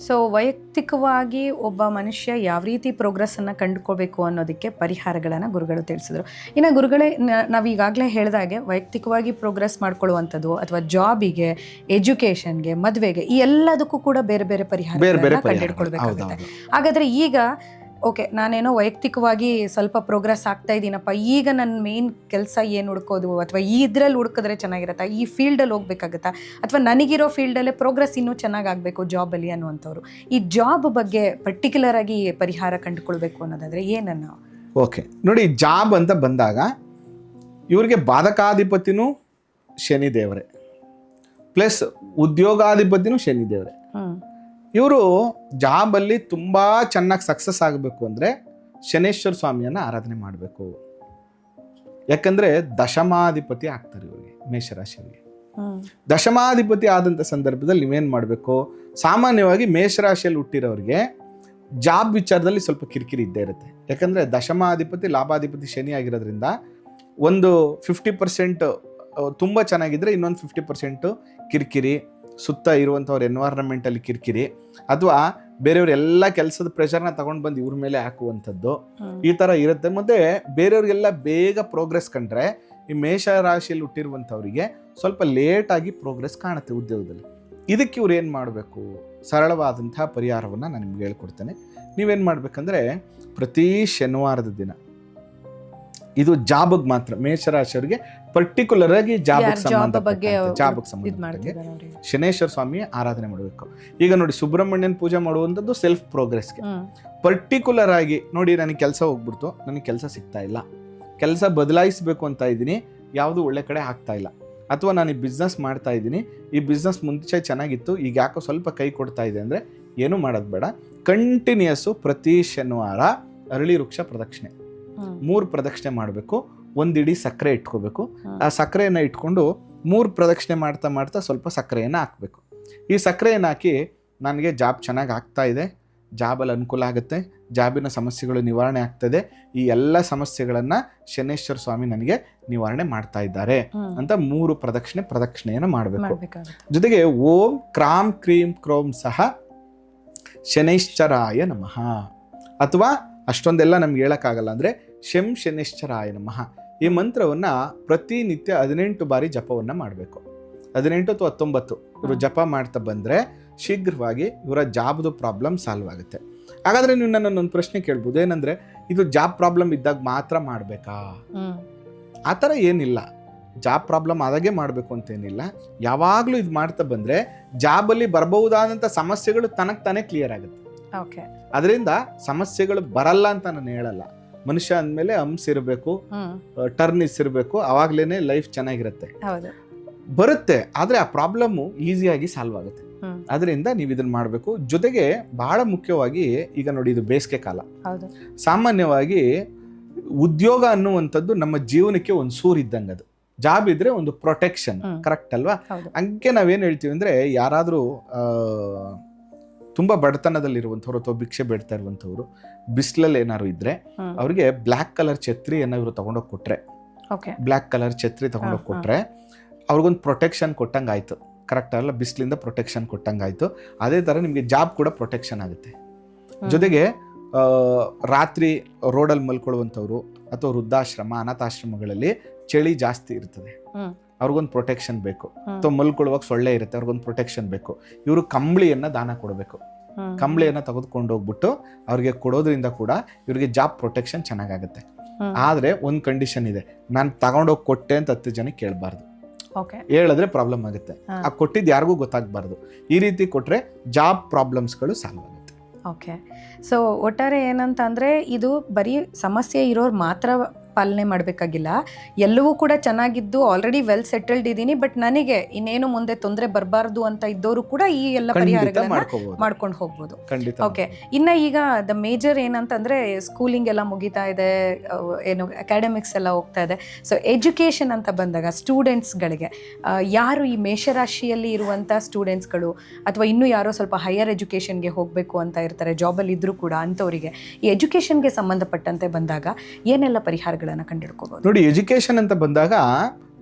S2: ಸೊ ವೈಯಕ್ತಿಕವಾಗಿ ಒಬ್ಬ ಮನುಷ್ಯ ಯಾವ ರೀತಿ ಪ್ರೋಗ್ರೆಸ್ಸನ್ನು ಕಂಡುಕೋಬೇಕು ಅನ್ನೋದಕ್ಕೆ ಪರಿಹಾರಗಳನ್ನು ಗುರುಗಳು ತಿಳಿಸಿದ್ರು. ಇನ್ನು ಗುರುಗಳೇ, ನಾವು ಈಗಾಗಲೇ ಹೇಳಿದಾಗೆ ವೈಯಕ್ತಿಕವಾಗಿ ಪ್ರೋಗ್ರೆಸ್ ಮಾಡ್ಕೊಳ್ಳುವಂಥದ್ದು ಅಥವಾ ಜಾಬಿಗೆ, ಎಜುಕೇಷನ್ಗೆ, ಮದುವೆಗೆ, ಈ ಎಲ್ಲದಕ್ಕೂ ಕೂಡ ಬೇರೆ ಬೇರೆ ಪರಿಹಾರಗಳನ್ನ ಕಂಡುಹಿಡ್ಕೊಳ್ಬೇಕಾಗುತ್ತೆ. ಹಾಗಾದರೆ ಈಗ ಓಕೆ, ನಾನೇನೋ ವೈಯಕ್ತಿಕವಾಗಿ ಸ್ವಲ್ಪ ಪ್ರೋಗ್ರೆಸ್ ಆಗ್ತಾ ಇದ್ದೀನಪ್ಪ, ಈಗ ನನ್ನ ಮೇನ್ ಕೆಲಸ ಏನು ಹುಡ್ಕೋದು, ಅಥವಾ ಈ ಇದರಲ್ಲಿ ಹುಡ್ಕಿದ್ರೆ ಚೆನ್ನಾಗಿರತ್ತಾ, ಈ ಫೀಲ್ಡಲ್ಲಿ ಹೋಗ್ಬೇಕಾಗತ್ತಾ, ಅಥವಾ ನನಗಿರೋ ಫೀಲ್ಡಲ್ಲೇ ಪ್ರೋಗ್ರೆಸ್ ಇನ್ನೂ ಚೆನ್ನಾಗಿ ಆಗಬೇಕು ಜಾಬಲ್ಲಿ ಅನ್ನುವಂಥವ್ರು, ಈ ಜಾಬ್ ಬಗ್ಗೆ ಪರ್ಟಿಕ್ಯುಲರ್ ಆಗಿ ಪರಿಹಾರ ಕಂಡುಕೊಳ್ಬೇಕು ಅನ್ನೋದಾದರೆ ಏನನ್ನ?
S1: ಓಕೆ ನೋಡಿ, ಜಾಬ್ ಅಂತ ಬಂದಾಗ ಇವ್ರಿಗೆ ಬಾಧಕಾಧಿಪತಿನೂ ಶನಿದೇವರೇ, ಪ್ಲಸ್ ಉದ್ಯೋಗಾಧಿಪತಿನೂ ಶನಿದೇವರೇ. ಇವರು ಜಾಬಲ್ಲಿ ತುಂಬ ಚೆನ್ನಾಗಿ ಸಕ್ಸಸ್ ಆಗಬೇಕು ಅಂದರೆ ಶನೇಶ್ವರ ಸ್ವಾಮಿಯನ್ನು ಆರಾಧನೆ ಮಾಡಬೇಕು. ಯಾಕಂದರೆ ದಶಮಾಧಿಪತಿ ಆಗ್ತಾರೆ ಇವರಿಗೆ, ಮೇಷರಾಶಿಯವರಿಗೆ. ದಶಮಾಧಿಪತಿ ಆದಂಥ ಸಂದರ್ಭದಲ್ಲಿ ನೀವೇನು ಮಾಡಬೇಕು, ಸಾಮಾನ್ಯವಾಗಿ ಮೇಷರಾಶಿಯಲ್ಲಿ ಹುಟ್ಟಿರೋರಿಗೆ ಜಾಬ್ ವಿಚಾರದಲ್ಲಿ ಸ್ವಲ್ಪ ಕಿರಿಕಿರಿ ಇದ್ದೇ ಇರುತ್ತೆ. ಯಾಕಂದರೆ ದಶಮಾಧಿಪತಿ ಲಾಭಾಧಿಪತಿ ಶನಿ ಆಗಿರೋದ್ರಿಂದ ಒಂದು 50% ತುಂಬ ಚೆನ್ನಾಗಿದ್ದರೆ ಇನ್ನೊಂದು 50% ಕಿರಿಕಿರಿ, ಸುತ್ತ ಇರುವಂಥವ್ರ ಎನ್ವೈರನ್ಮೆಂಟಲ್ಲಿ ಕಿರಿಕಿರಿ, ಅಥವಾ ಬೇರೆಯವ್ರೆಲ್ಲ ಕೆಲಸದ ಪ್ರೆಷರ್ನ ತಗೊಂಡು ಬಂದು ಇವ್ರ ಮೇಲೆ ಹಾಕುವಂಥದ್ದು, ಈ ಥರ ಇರುತ್ತೆ. ಮತ್ತು ಬೇರೆಯವ್ರಿಗೆಲ್ಲ ಬೇಗ ಪ್ರೋಗ್ರೆಸ್ ಕಂಡ್ರೆ ಈ ಮೇಷ ರಾಶಿಯಲ್ಲಿ ಹುಟ್ಟಿರುವಂಥವ್ರಿಗೆ ಸ್ವಲ್ಪ ಲೇಟಾಗಿ ಪ್ರೋಗ್ರೆಸ್ ಕಾಣುತ್ತೆ ಉದ್ಯೋಗದಲ್ಲಿ. ಇದಕ್ಕೆ ಇವ್ರು ಏನು ಮಾಡಬೇಕು, ಸರಳವಾದಂಥ ಪರಿಹಾರವನ್ನು ನಾನು ನಿಮ್ಗೆ ಹೇಳ್ಕೊಡ್ತೇನೆ. ನೀವೇನು ಮಾಡಬೇಕಂದ್ರೆ, ಪ್ರತಿ ಶನಿವಾರದ ದಿನ, ಇದು ಜಾಬ್ಗೆ ಮಾತ್ರ, ಮೇಷರಾಶಿಯವರಿಗೆ ಪರ್ಟಿಕ್ಯುಲರ್ ಆಗಿ ಜಾಬ್ಗೆ ಸಂಬಂಧಪಟ್ಟಂತೆ ಶನೇಶ್ವರ ಸ್ವಾಮಿ ಆರಾಧನೆ ಮಾಡಬೇಕು. ಈಗ ನೋಡಿ, ಸುಬ್ರಹ್ಮಣ್ಯನ ಪೂಜೆ ಮಾಡುವಂಥದ್ದು ಸೆಲ್ಫ್ ಪ್ರೋಗ್ರೆಸ್ಗೆ. ಪರ್ಟಿಕ್ಯುಲರ್ ಆಗಿ ನೋಡಿ, ನನಗೆ ಕೆಲಸ ಹೋಗ್ಬಿಡ್ತು, ನನಗೆ ಕೆಲಸ ಸಿಗ್ತಾ ಇಲ್ಲ, ಕೆಲಸ ಬದಲಾಯಿಸಬೇಕು ಅಂತ ಇದ್ದೀನಿ, ಯಾವುದು ಒಳ್ಳೆ ಕಡೆ ಆಗ್ತಾ ಇಲ್ಲ, ಅಥವಾ ನಾನು ಈ ಬಿಸ್ನೆಸ್ ಮಾಡ್ತಾ ಇದ್ದೀನಿ, ಈ ಬಿಸ್ನೆಸ್ ಮುಂಚೆ ಚೆನ್ನಾಗಿತ್ತು, ಈಗ ಯಾಕೋ ಸ್ವಲ್ಪ ಕೈ ಕೊಡ್ತಾ ಇದೆ ಅಂದರೆ ಏನೂ ಮಾಡೋದು ಬೇಡ. ಕಂಟಿನ್ಯೂಸ್ಸು ಪ್ರತಿ ಶನಿವಾರ ಅರಳಿ ವೃಕ್ಷ ಪ್ರದಕ್ಷಿಣೆ 3 ಪ್ರದಕ್ಷಿಣೆ ಮಾಡಬೇಕು. ಒಂದಿಡೀ ಸಕ್ಕರೆ ಇಟ್ಕೋಬೇಕು. ಆ ಸಕ್ಕರೆಯನ್ನು ಇಟ್ಕೊಂಡು 3 ಪ್ರದಕ್ಷಿಣೆ ಮಾಡ್ತಾ ಮಾಡ್ತಾ ಸ್ವಲ್ಪ ಸಕ್ಕರೆಯನ್ನು ಹಾಕಬೇಕು. ಈ ಸಕ್ಕರೆಯನ್ನು ಹಾಕಿ, ನನಗೆ ಜಾಬ್ ಚೆನ್ನಾಗಿ ಆಗ್ತಾ ಇದೆ, ಜಾಬಲ್ಲಿ ಅನುಕೂಲ ಆಗುತ್ತೆ, ಜಾಬಿನ ಸಮಸ್ಯೆಗಳು ನಿವಾರಣೆ ಆಗ್ತದೆ, ಈ ಎಲ್ಲ ಸಮಸ್ಯೆಗಳನ್ನು ಶನೇಶ್ವರ ಸ್ವಾಮಿ ನನಗೆ ನಿವಾರಣೆ ಮಾಡ್ತಾ ಇದ್ದಾರೆ ಅಂತ 3 ಪ್ರದಕ್ಷಿಣೆಯನ್ನು ಮಾಡಬೇಕು. ಜೊತೆಗೆ ಓಂ ಕ್ರಾಂ ಕ್ರೀಂ ಕ್ರೋಂ ಸಹ ಶನೈಶ್ಚರಾಯ ನಮಃ, ಅಥವಾ ಅಷ್ಟೊಂದೆಲ್ಲ ನಮ್ಗೆ ಹೇಳೋಕ್ಕಾಗಲ್ಲ ಅಂದರೆ ಶಂ ಶನೈಶ್ಚರಾಯ ನಮಃ, ಈ ಮಂತ್ರವನ್ನು ಪ್ರತಿನಿತ್ಯ 18 ಬಾರಿ ಜಪವನ್ನು ಮಾಡಬೇಕು. 18 ಅಥವಾ 19 ಇವರು ಜಪ ಮಾಡ್ತಾ ಬಂದರೆ ಶೀಘ್ರವಾಗಿ ಇವರ ಜಾಬ್ದು ಪ್ರಾಬ್ಲಮ್ ಸಾಲ್ವ್ ಆಗುತ್ತೆ. ಹಾಗಾದರೆ ನೀವು ನನ್ನೊಂದು ಪ್ರಶ್ನೆ ಕೇಳ್ಬೋದು, ಏನಂದರೆ ಇದು ಜಾಬ್ ಪ್ರಾಬ್ಲಮ್ ಇದ್ದಾಗ ಮಾತ್ರ ಮಾಡಬೇಕಾ? ಆ ಥರ ಏನಿಲ್ಲ. ಜಾಬ್ ಪ್ರಾಬ್ಲಮ್ ಆದಾಗೆ ಮಾಡಬೇಕು ಅಂತೇನಿಲ್ಲ. ಯಾವಾಗಲೂ ಇದು ಮಾಡ್ತಾ ಬಂದರೆ ಜಾಬಲ್ಲಿ ಬರಬಹುದಾದಂಥ ಸಮಸ್ಯೆಗಳು ತನಗೆ ತಾನೇ ಕ್ಲಿಯರ್ ಆಗುತ್ತೆ. ಅದರಿಂದ ಸಮಸ್ಯೆಗಳು ಬರಲ್ಲ ಅಂತ ನಾನು ಹೇಳಲ್ಲ. ಮನುಷ್ಯ ಅಂದಮೇಲೆ ಹಂಸ್ ಇರಬೇಕು, ಟರ್ನಿಸ್ ಇರಬೇಕು, ಅವಾಗ್ಲೇನೆ ಲೈಫ್ ಚೆನ್ನಾಗಿರುತ್ತೆ. ಬರುತ್ತೆ, ಆದರೆ ಆ ಪ್ರಾಬ್ಲಮ್ಮು ಈಸಿಯಾಗಿ ಸಾಲ್ವ್ ಆಗುತ್ತೆ. ಅದರಿಂದ ನೀವು ಇದನ್ನ ಮಾಡಬೇಕು. ಜೊತೆಗೆ ಬಹಳ ಮುಖ್ಯವಾಗಿ, ಈಗ ನೋಡಿ, ಇದು ಬೇಸಿಗೆ ಕಾಲ. ಸಾಮಾನ್ಯವಾಗಿ ಉದ್ಯೋಗ ಅನ್ನುವಂಥದ್ದು ನಮ್ಮ ಜೀವನಕ್ಕೆ ಒಂದು ಸೂರ್ ಇದ್ದಂಗೆ. ಅದು ಜಾಬ್ ಇದ್ರೆ ಒಂದು ಪ್ರೊಟೆಕ್ಷನ್, ಕರೆಕ್ಟ್ ಅಲ್ವಾ? ಹಂಗೆ ನಾವೇನು ಹೇಳ್ತೀವಿ ಅಂದರೆ, ಯಾರಾದರೂ ತುಂಬ ಬಡತನದಲ್ಲಿರುವಂಥವ್ರು ಅಥವಾ ಭಿಕ್ಷೆ ಬೇಡ್ತಾ ಇರುವಂಥವ್ರು ಬಿಸಿಲಲ್ಲಿ ಏನಾದ್ರು ಇದ್ದರೆ ಅವ್ರಿಗೆ ಬ್ಲ್ಯಾಕ್ ಕಲರ್ ಛತ್ರಿ ಇವರು ತೊಗೊಂಡೋಗಿ ಕೊಟ್ಟರೆ, ಬ್ಲ್ಯಾಕ್ ಕಲರ್ ಛತ್ರಿ ತೊಗೊಂಡೋಗಿ ಕೊಟ್ಟರೆ ಅವ್ರಿಗೊಂದು ಪ್ರೊಟೆಕ್ಷನ್ ಕೊಟ್ಟಂಗೆ ಆಯಿತು. ಕರೆಕ್ಟ್ ಅಲ್ಲ, ಬಿಸಿಲಿಂದ ಪ್ರೊಟೆಕ್ಷನ್ ಕೊಟ್ಟಂಗೆ ಆಯಿತು. ಅದೇ ಥರ ನಿಮಗೆ ಜಾಬ್ ಕೂಡ ಪ್ರೊಟೆಕ್ಷನ್ ಆಗುತ್ತೆ. ಜೊತೆಗೆ ರಾತ್ರಿ ರೋಡಲ್ಲಿ ಮಲ್ಕೊಳ್ಳುವಂಥವ್ರು ಅಥವಾ ವೃದ್ಧಾಶ್ರಮ, ಅನಾಥಾಶ್ರಮಗಳಲ್ಲಿ ಚಳಿ ಜಾಸ್ತಿ ಇರ್ತದೆ, ಅವ್ರಿಗೊಂದು ಪ್ರೊಟೆಕ್ಷನ್ ಬೇಕು. ಅಥವಾ ಮಲ್ಕೊಳ್ಳುವಾಗ ಸೊಳ್ಳೆ ಇರುತ್ತೆ, ಅವ್ರಿಗೊಂದು ಪ್ರೊಟೆಕ್ಷನ್ ಬೇಕು. ಇವರು ಕಂಬಳಿಯನ್ನು ದಾನ ಕೊಡಬೇಕು. ಕಂಬಳಿಯನ್ನು ತೆಗೆದುಕೊಂಡು ಹೋಗ್ಬಿಟ್ಟು ಅವ್ರಿಗೆ ಕೊಡೋದ್ರಿಂದ ಕೂಡ ಇವ್ರಿಗೆ ಜಾಬ್ ಪ್ರೊಟೆಕ್ಷನ್ ಚೆನ್ನಾಗಾಗುತ್ತೆ. ಆದರೆ ಒಂದು ಕಂಡೀಷನ್ ಇದೆ, ನಾನು ತಗೊಂಡೋಗಿ ಕೊಟ್ಟೆ ಅಂತ 10 ಜನಕ್ಕೆ ಕೇಳಬಾರ್ದು. ಹೇಳಿದ್ರೆ ಪ್ರಾಬ್ಲಮ್ ಆಗುತ್ತೆ. ಆ ಕೊಟ್ಟಿದ್ದು ಯಾರಿಗೂ ಗೊತ್ತಾಗಬಾರ್ದು. ಈ ರೀತಿ ಕೊಟ್ಟರೆ ಜಾಬ್ ಪ್ರಾಬ್ಲಮ್ಸ್ಗಳು ಸಾಲ್ವ್ ಆಗುತ್ತೆ.
S2: ಓಕೆ, ಸೊ ಒಟ್ಟಾರೆ ಏನಂತ ಅಂದರೆ ಇದು ಬರೀ ಸಮಸ್ಯೆ ಇರೋರು ಮಾತ್ರ ಪಾಲನೆ ಮಾಡಬೇಕಾಗಿಲ್ಲ. ಎಲ್ಲವೂ ಕೂಡ ಚೆನ್ನಾಗಿದ್ದು ಆಲ್ರೆಡಿ ವೆಲ್ ಸೆಟಲ್ಡ್ ಇದ್ದೀನಿ, ಬಟ್ ನನಗೆ ಇನ್ನೇನು ಮುಂದೆ ತೊಂದರೆ ಬರಬಾರ್ದು ಅಂತ ಇದ್ದವರು ಕೂಡ ಈ ಎಲ್ಲ ಪರಿಹಾರಗಳನ್ನ ಮಾಡ್ಕೊಂಡು ಹೋಗ್ಬೋದು. ಓಕೆ, ಇನ್ನು ಈಗ ದ ಮೇಜರ್ ಏನಂತಂದರೆ ಸ್ಕೂಲಿಂಗ್ ಎಲ್ಲ ಮುಗಿತಾ ಇದೆ, ಏನು ಅಕಾಡೆಮಿಕ್ಸ್ ಎಲ್ಲ ಹೋಗ್ತಾ ಇದೆ. ಸೊ ಎಜುಕೇಷನ್ ಅಂತ ಬಂದಾಗ ಸ್ಟೂಡೆಂಟ್ಸ್ಗಳಿಗೆ ಯಾರು ಈ ಮೇಷರಾಶಿಯಲ್ಲಿ ಇರುವಂಥ ಸ್ಟೂಡೆಂಟ್ಸ್ಗಳು ಅಥವಾ ಇನ್ನೂ ಯಾರೋ ಸ್ವಲ್ಪ ಹೈಯರ್ ಎಜುಕೇಷನ್ಗೆ ಹೋಗಬೇಕು ಅಂತ ಇರ್ತಾರೆ, ಜಾಬಲ್ಲಿ ಇದ್ದರೂ ಕೂಡ ಅಂಥವರಿಗೆ ಈ ಎಜುಕೇಷನ್ಗೆ ಸಂಬಂಧಪಟ್ಟಂತೆ ಬಂದಾಗ ಏನೆಲ್ಲ ಪರಿಹಾರಗಳನ್ನ ಕಂಡುಹಿಡ್ಕೋಬಹುದು?
S1: ನೋಡಿ, ಎಜುಕೇಷನ್ ಅಂತ ಬಂದಾಗ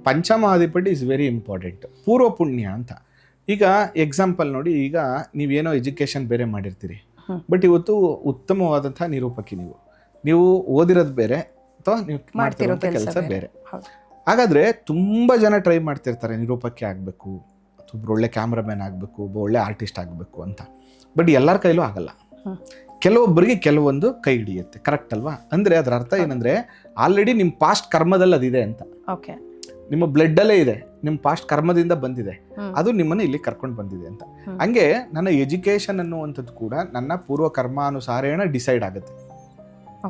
S1: ಪಂಚಮಾಧಿಪತಿ ಇಸ್ ವೆರಿ ಇಂಪಾರ್ಟೆಂಟ್. ಪೂರ್ವ ಪುಣ್ಯ ಅಂತ. ಈಗ ಎಕ್ಸಾಂಪಲ್ ನೋಡಿ, ಈಗ ನೀವೇನೋ ಎಜುಕೇಷನ್ ಬೇರೆ ಮಾಡಿರ್ತೀರಿ, ಬಟ್ ಇವತ್ತು ಉತ್ತಮವಾದಂತಹ ನಿರೂಪಕಿ ನೀವು ಓದಿರೋದು ಬೇರೆ ಅಥವಾ ನೀವು ಮಾಡ್ತಿರೋಂಥ ಕೆಲಸ ಬೇರೆ. ಹಾಗಾದ್ರೆ ತುಂಬಾ ಜನ ಟ್ರೈ ಮಾಡ್ತಿರ್ತಾರೆ ನಿರೂಪಕಿ ಆಗಬೇಕು, ಅಥವಾ ಒಬ್ಬ ಒಳ್ಳೆ ಕ್ಯಾಮ್ರಾಮ್ಯಾನ್ ಆಗಬೇಕು, ಒಬ್ಬ ಒಳ್ಳೆ ಆರ್ಟಿಸ್ಟ್ ಆಗಬೇಕು ಅಂತ. ಬಟ್ ಎಲ್ಲರ ಕೈಲೂ ಆಗಲ್ಲ. ಕೆಲವೊಬ್ಬರಿಗೆ ಕೆಲವೊಂದು ಕೈ ಹಿಡಿಯುತ್ತೆ. ಕರೆಕ್ಟ್ ಅಲ್ವಾ? ಅಂದರೆ ಅದರ ಅರ್ಥ ಏನಂದರೆ ಆಲ್ರೆಡಿ ನಿಮ್ಮ ಪಾಸ್ಟ್ ಕರ್ಮದಲ್ಲಿ ಅದಿದೆ ಅಂತ.
S2: ಓಕೆ,
S1: ನಿಮ್ಮ ಬ್ಲಡ್ಡಲ್ಲೇ ಇದೆ, ನಿಮ್ಮ ಪಾಸ್ಟ್ ಕರ್ಮದಿಂದ ಬಂದಿದೆ, ಅದು ನಿಮ್ಮನ್ನು ಇಲ್ಲಿ ಕರ್ಕೊಂಡು ಬಂದಿದೆ ಅಂತ. ಹಂಗೆ ನನ್ನ ಎಜುಕೇಷನ್ ಅನ್ನುವಂಥದ್ದು ಕೂಡ ನನ್ನ ಪೂರ್ವ ಕರ್ಮಾನುಸಾರೇಣ ಡಿಸೈಡ್ ಆಗುತ್ತೆ.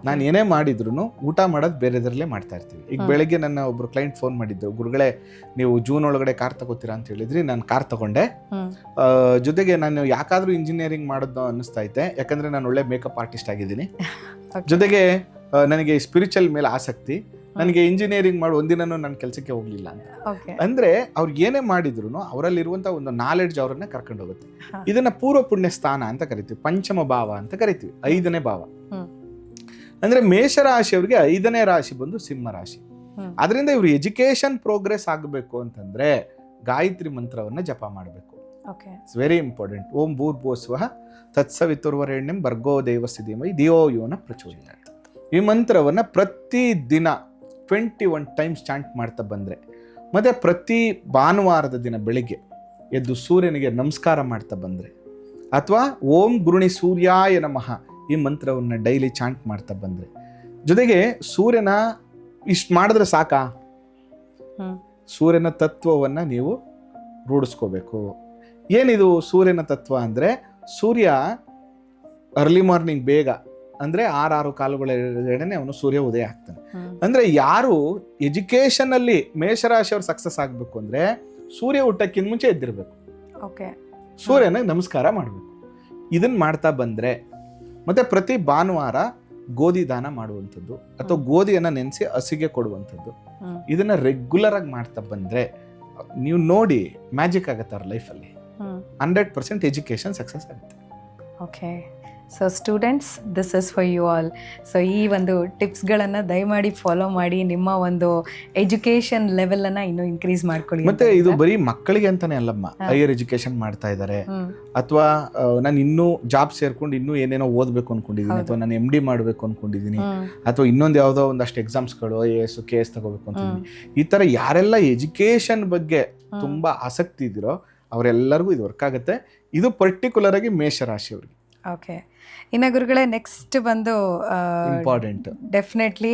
S1: ನಾನು ಏನೇ ಮಾಡಿದ್ರು ಊಟ ಮಾಡೋದು ಬೇರೆದರಲ್ಲೇ ಮಾಡ್ತಾ ಇರ್ತೀವಿ. ಈಗ ಬೆಳಗ್ಗೆ ನನ್ನ ಒಬ್ರು ಕ್ಲೈಂಟ್ ಫೋನ್ ಮಾಡಿದ್ರು, ಗುರುಗಳೇ ನೀವು ಜೂನ್ ಒಳಗಡೆ ಕಾರ್ ತಗೋತೀರಾ ಅಂತ ಹೇಳಿದ್ರಿ. ನಾನು ಕಾರ್ ತಗೊಂಡೆ. ಜೊತೆಗೆ ನಾನು ಯಾಕಾದ್ರೂ ಇಂಜಿನಿಯರಿಂಗ್ ಮಾಡೋದು ಅನ್ನಿಸ್ತಾ ಐತೆ, ಯಾಕಂದ್ರೆ ನಾನು ಒಳ್ಳೆ ಮೇಕಪ್ ಆರ್ಟಿಸ್ಟ್ ಆಗಿದ್ದೀನಿ. ಜೊತೆಗೆ ನನಗೆ ಸ್ಪಿರಿಚುವಲ್ ಮೇಲೆ ಆಸಕ್ತಿ, ನನಗೆ ಇಂಜಿನಿಯರಿಂಗ್ ಮಾಡಿ ಒಂದಿನೂ ನನ್ನ ಕೆಲಸಕ್ಕೆ ಹೋಗ್ಲಿಲ್ಲ ಅಂತ. ಅಂದ್ರೆ ಅವ್ರು ಏನೇ ಮಾಡಿದ್ರು ಅವರಲ್ಲಿರುವಂತ ಒಂದು ನಾಲೆಡ್ಜ್ ಅವರನ್ನ ಕರ್ಕೊಂಡು ಹೋಗುತ್ತೆ. ಇದನ್ನ ಪೂರ್ವ ಪುಣ್ಯ ಸ್ಥಾನ ಅಂತ ಕರಿತೀವಿ, ಪಂಚಮ ಭಾವ ಅಂತ ಕರಿತೀವಿ, 5ನೇ ಭಾವ. ಅಂದ್ರೆ ಮೇಷರಾಶಿಯವರಿಗೆ 5ನೇ ರಾಶಿ ಬಂದು ಸಿಂಹ ರಾಶಿ. ಅದರಿಂದ ಇವರು ಎಜುಕೇಶನ್ ಪ್ರೋಗ್ರೆಸ್ ಆಗಬೇಕು ಅಂತಂದ್ರೆ ಗಾಯತ್ರಿ ಮಂತ್ರವನ್ನ ಜಪ ಮಾಡಬೇಕು. It's very important. ಓಂ ಭೂರ್ಭುವಸ್ವಃ ತತ್ಸವಿತುರ್ವರೆಣ್ಯಂ ಭರ್ಗೋ ದೇವಸ್ಯ ಧೀಮಹಿ ಧಿಯೋ ಯೋ ನಃ ಪ್ರಚೋದಯಾತ್. ಈ ಮಂತ್ರವನ್ನ ಪ್ರತಿ ದಿನ 21 ಟೈಮ್ಸ್ ಚಾಂಟ್ ಮಾಡ್ತಾ ಬಂದ್ರೆ, ಮತ್ತೆ ಪ್ರತಿ ಭಾನುವಾರದ ದಿನ ಬೆಳಿಗ್ಗೆ ಎದ್ದು ಸೂರ್ಯನಿಗೆ ನಮಸ್ಕಾರ ಮಾಡ್ತಾ ಬಂದ್ರೆ, ಅಥವಾ ಓಂ ಗುರುಣಿ ಸೂರ್ಯಾಯ ನಮಃ ಈ ಮಂತ್ರವನ್ನು ಡೈಲಿ ಚಾಂಟ್ ಮಾಡ್ತಾ ಬಂದ್ರೆ, ಜೊತೆಗೆ ಸೂರ್ಯನ ಇಷ್ಟು ಮಾಡಿದ್ರೆ ಸಾಕಾ? ಸೂರ್ಯನ ತತ್ವವನ್ನ ನೀವು ರೂಢಿಸ್ಕೋಬೇಕು. ಏನಿದು ಸೂರ್ಯನ ತತ್ವ ಅಂದ್ರೆ, ಸೂರ್ಯ ಅರ್ಲಿ ಮಾರ್ನಿಂಗ್ ಬೇಗ ಅಂದ್ರೆ 6 ಕಾಲುಗಳೇನೆ ಅವನು ಸೂರ್ಯ ಉದಯ ಆಗ್ತಾನೆ. ಅಂದ್ರೆ ಯಾರು ಎಜುಕೇಶನ್ ಅಲ್ಲಿ ಮೇಷರಾಶಿಯವ್ರು ಸಕ್ಸಸ್ ಆಗ್ಬೇಕು ಅಂದ್ರೆ ಸೂರ್ಯ ಹುಟ್ಟಕ್ಕಿಂತ ಮುಂಚೆ ಎದ್ದಿರ್ಬೇಕು, ಸೂರ್ಯನಿಗೆ ನಮಸ್ಕಾರ ಮಾಡ್ಬೇಕು. ಇದನ್ನ ಮಾಡ್ತಾ ಬಂದ್ರೆ, ಮತ್ತೆ ಪ್ರತಿ ಭಾನುವಾರ ಗೋಧಿ ದಾನ ಮಾಡುವಂಥದ್ದು ಅಥವಾ ಗೋಧಿಯನ್ನ ನೆನೆಸಿ ಹಸಿಗೆ ಕೊಡುವಂಥದ್ದು, ಇದನ್ನ ರೆಗ್ಯುಲರ್ ಆಗಿ ಮಾಡ್ತಾ ಬಂದ್ರೆ ನೀವು ನೋಡಿ ಮ್ಯಾಜಿಕ್ ಆಗುತ್ತೆ ಅವ್ರ ಲೈಫಲ್ಲಿ. 100% ಎಜುಕೇಶನ್ ಸಕ್ಸಸ್ ಆಗುತ್ತೆ.
S2: Okay, so students, this is for you all. So ಈ ಒಂದು ಟಿಪ್ಸ್ಗಳನ್ನು ದಯಮಾಡಿ ಫಾಲೋ ಮಾಡಿ ನಿಮ್ಮ ಒಂದು ಎಜುಕೇಷನ್ ಲೆವೆಲನ್ನು ಇನ್ನೂ ಇನ್ಕ್ರೀಸ್ ಮಾಡ್ಕೊಳ್ಳಿ.
S1: ಮತ್ತೆ ಇದು ಬರೀ ಮಕ್ಕಳಿಗೆ ಅಂತಾನೆ ಅಲ್ಲಮ್ಮ, ಹೈಯರ್ ಎಜುಕೇಶನ್ ಮಾಡ್ತಾ ಇದ್ದಾರೆ, ಅಥವಾ ನಾನು ಇನ್ನೂ ಜಾಬ್ ಸೇರ್ಕೊಂಡು ಇನ್ನೂ ಏನೇನೋ ಓದಬೇಕು ಅನ್ಕೊಂಡಿದ್ದೀನಿ, ಅಥವಾ ನಾನು MD ಮಾಡಬೇಕು ಅನ್ಕೊಂಡಿದ್ದೀನಿ, ಅಥವಾ ಇನ್ನೊಂದು ಯಾವುದೋ ಒಂದಷ್ಟು ಎಕ್ಸಾಮ್ಸ್ಗಳು IAS KS ತಗೋಬೇಕು ಅಂತಿದ್ದೀನಿ. ಈ ಥರ ಯಾರೆಲ್ಲ ಎಜುಕೇಷನ್ ಬಗ್ಗೆ ತುಂಬಾ ಆಸಕ್ತಿ ಇದ್ದೀರೋ ಅವರೆಲ್ಲರಿಗೂ ಇದು ವರ್ಕ್ ಆಗುತ್ತೆ. ಇದು ಪರ್ಟಿಕ್ಯುಲರ್ ಆಗಿ ಮೇಷರಾಶಿಯವರಿಗೆ.
S2: ಓಕೆ, ಇನ್ನು ಗುರುಗಳೇ ನೆಕ್ಸ್ಟ್ ಬಂದು
S1: ಇಂಪಾರ್ಟೆಂಟ್
S2: ಡೆಫಿನೆಟ್ಲಿ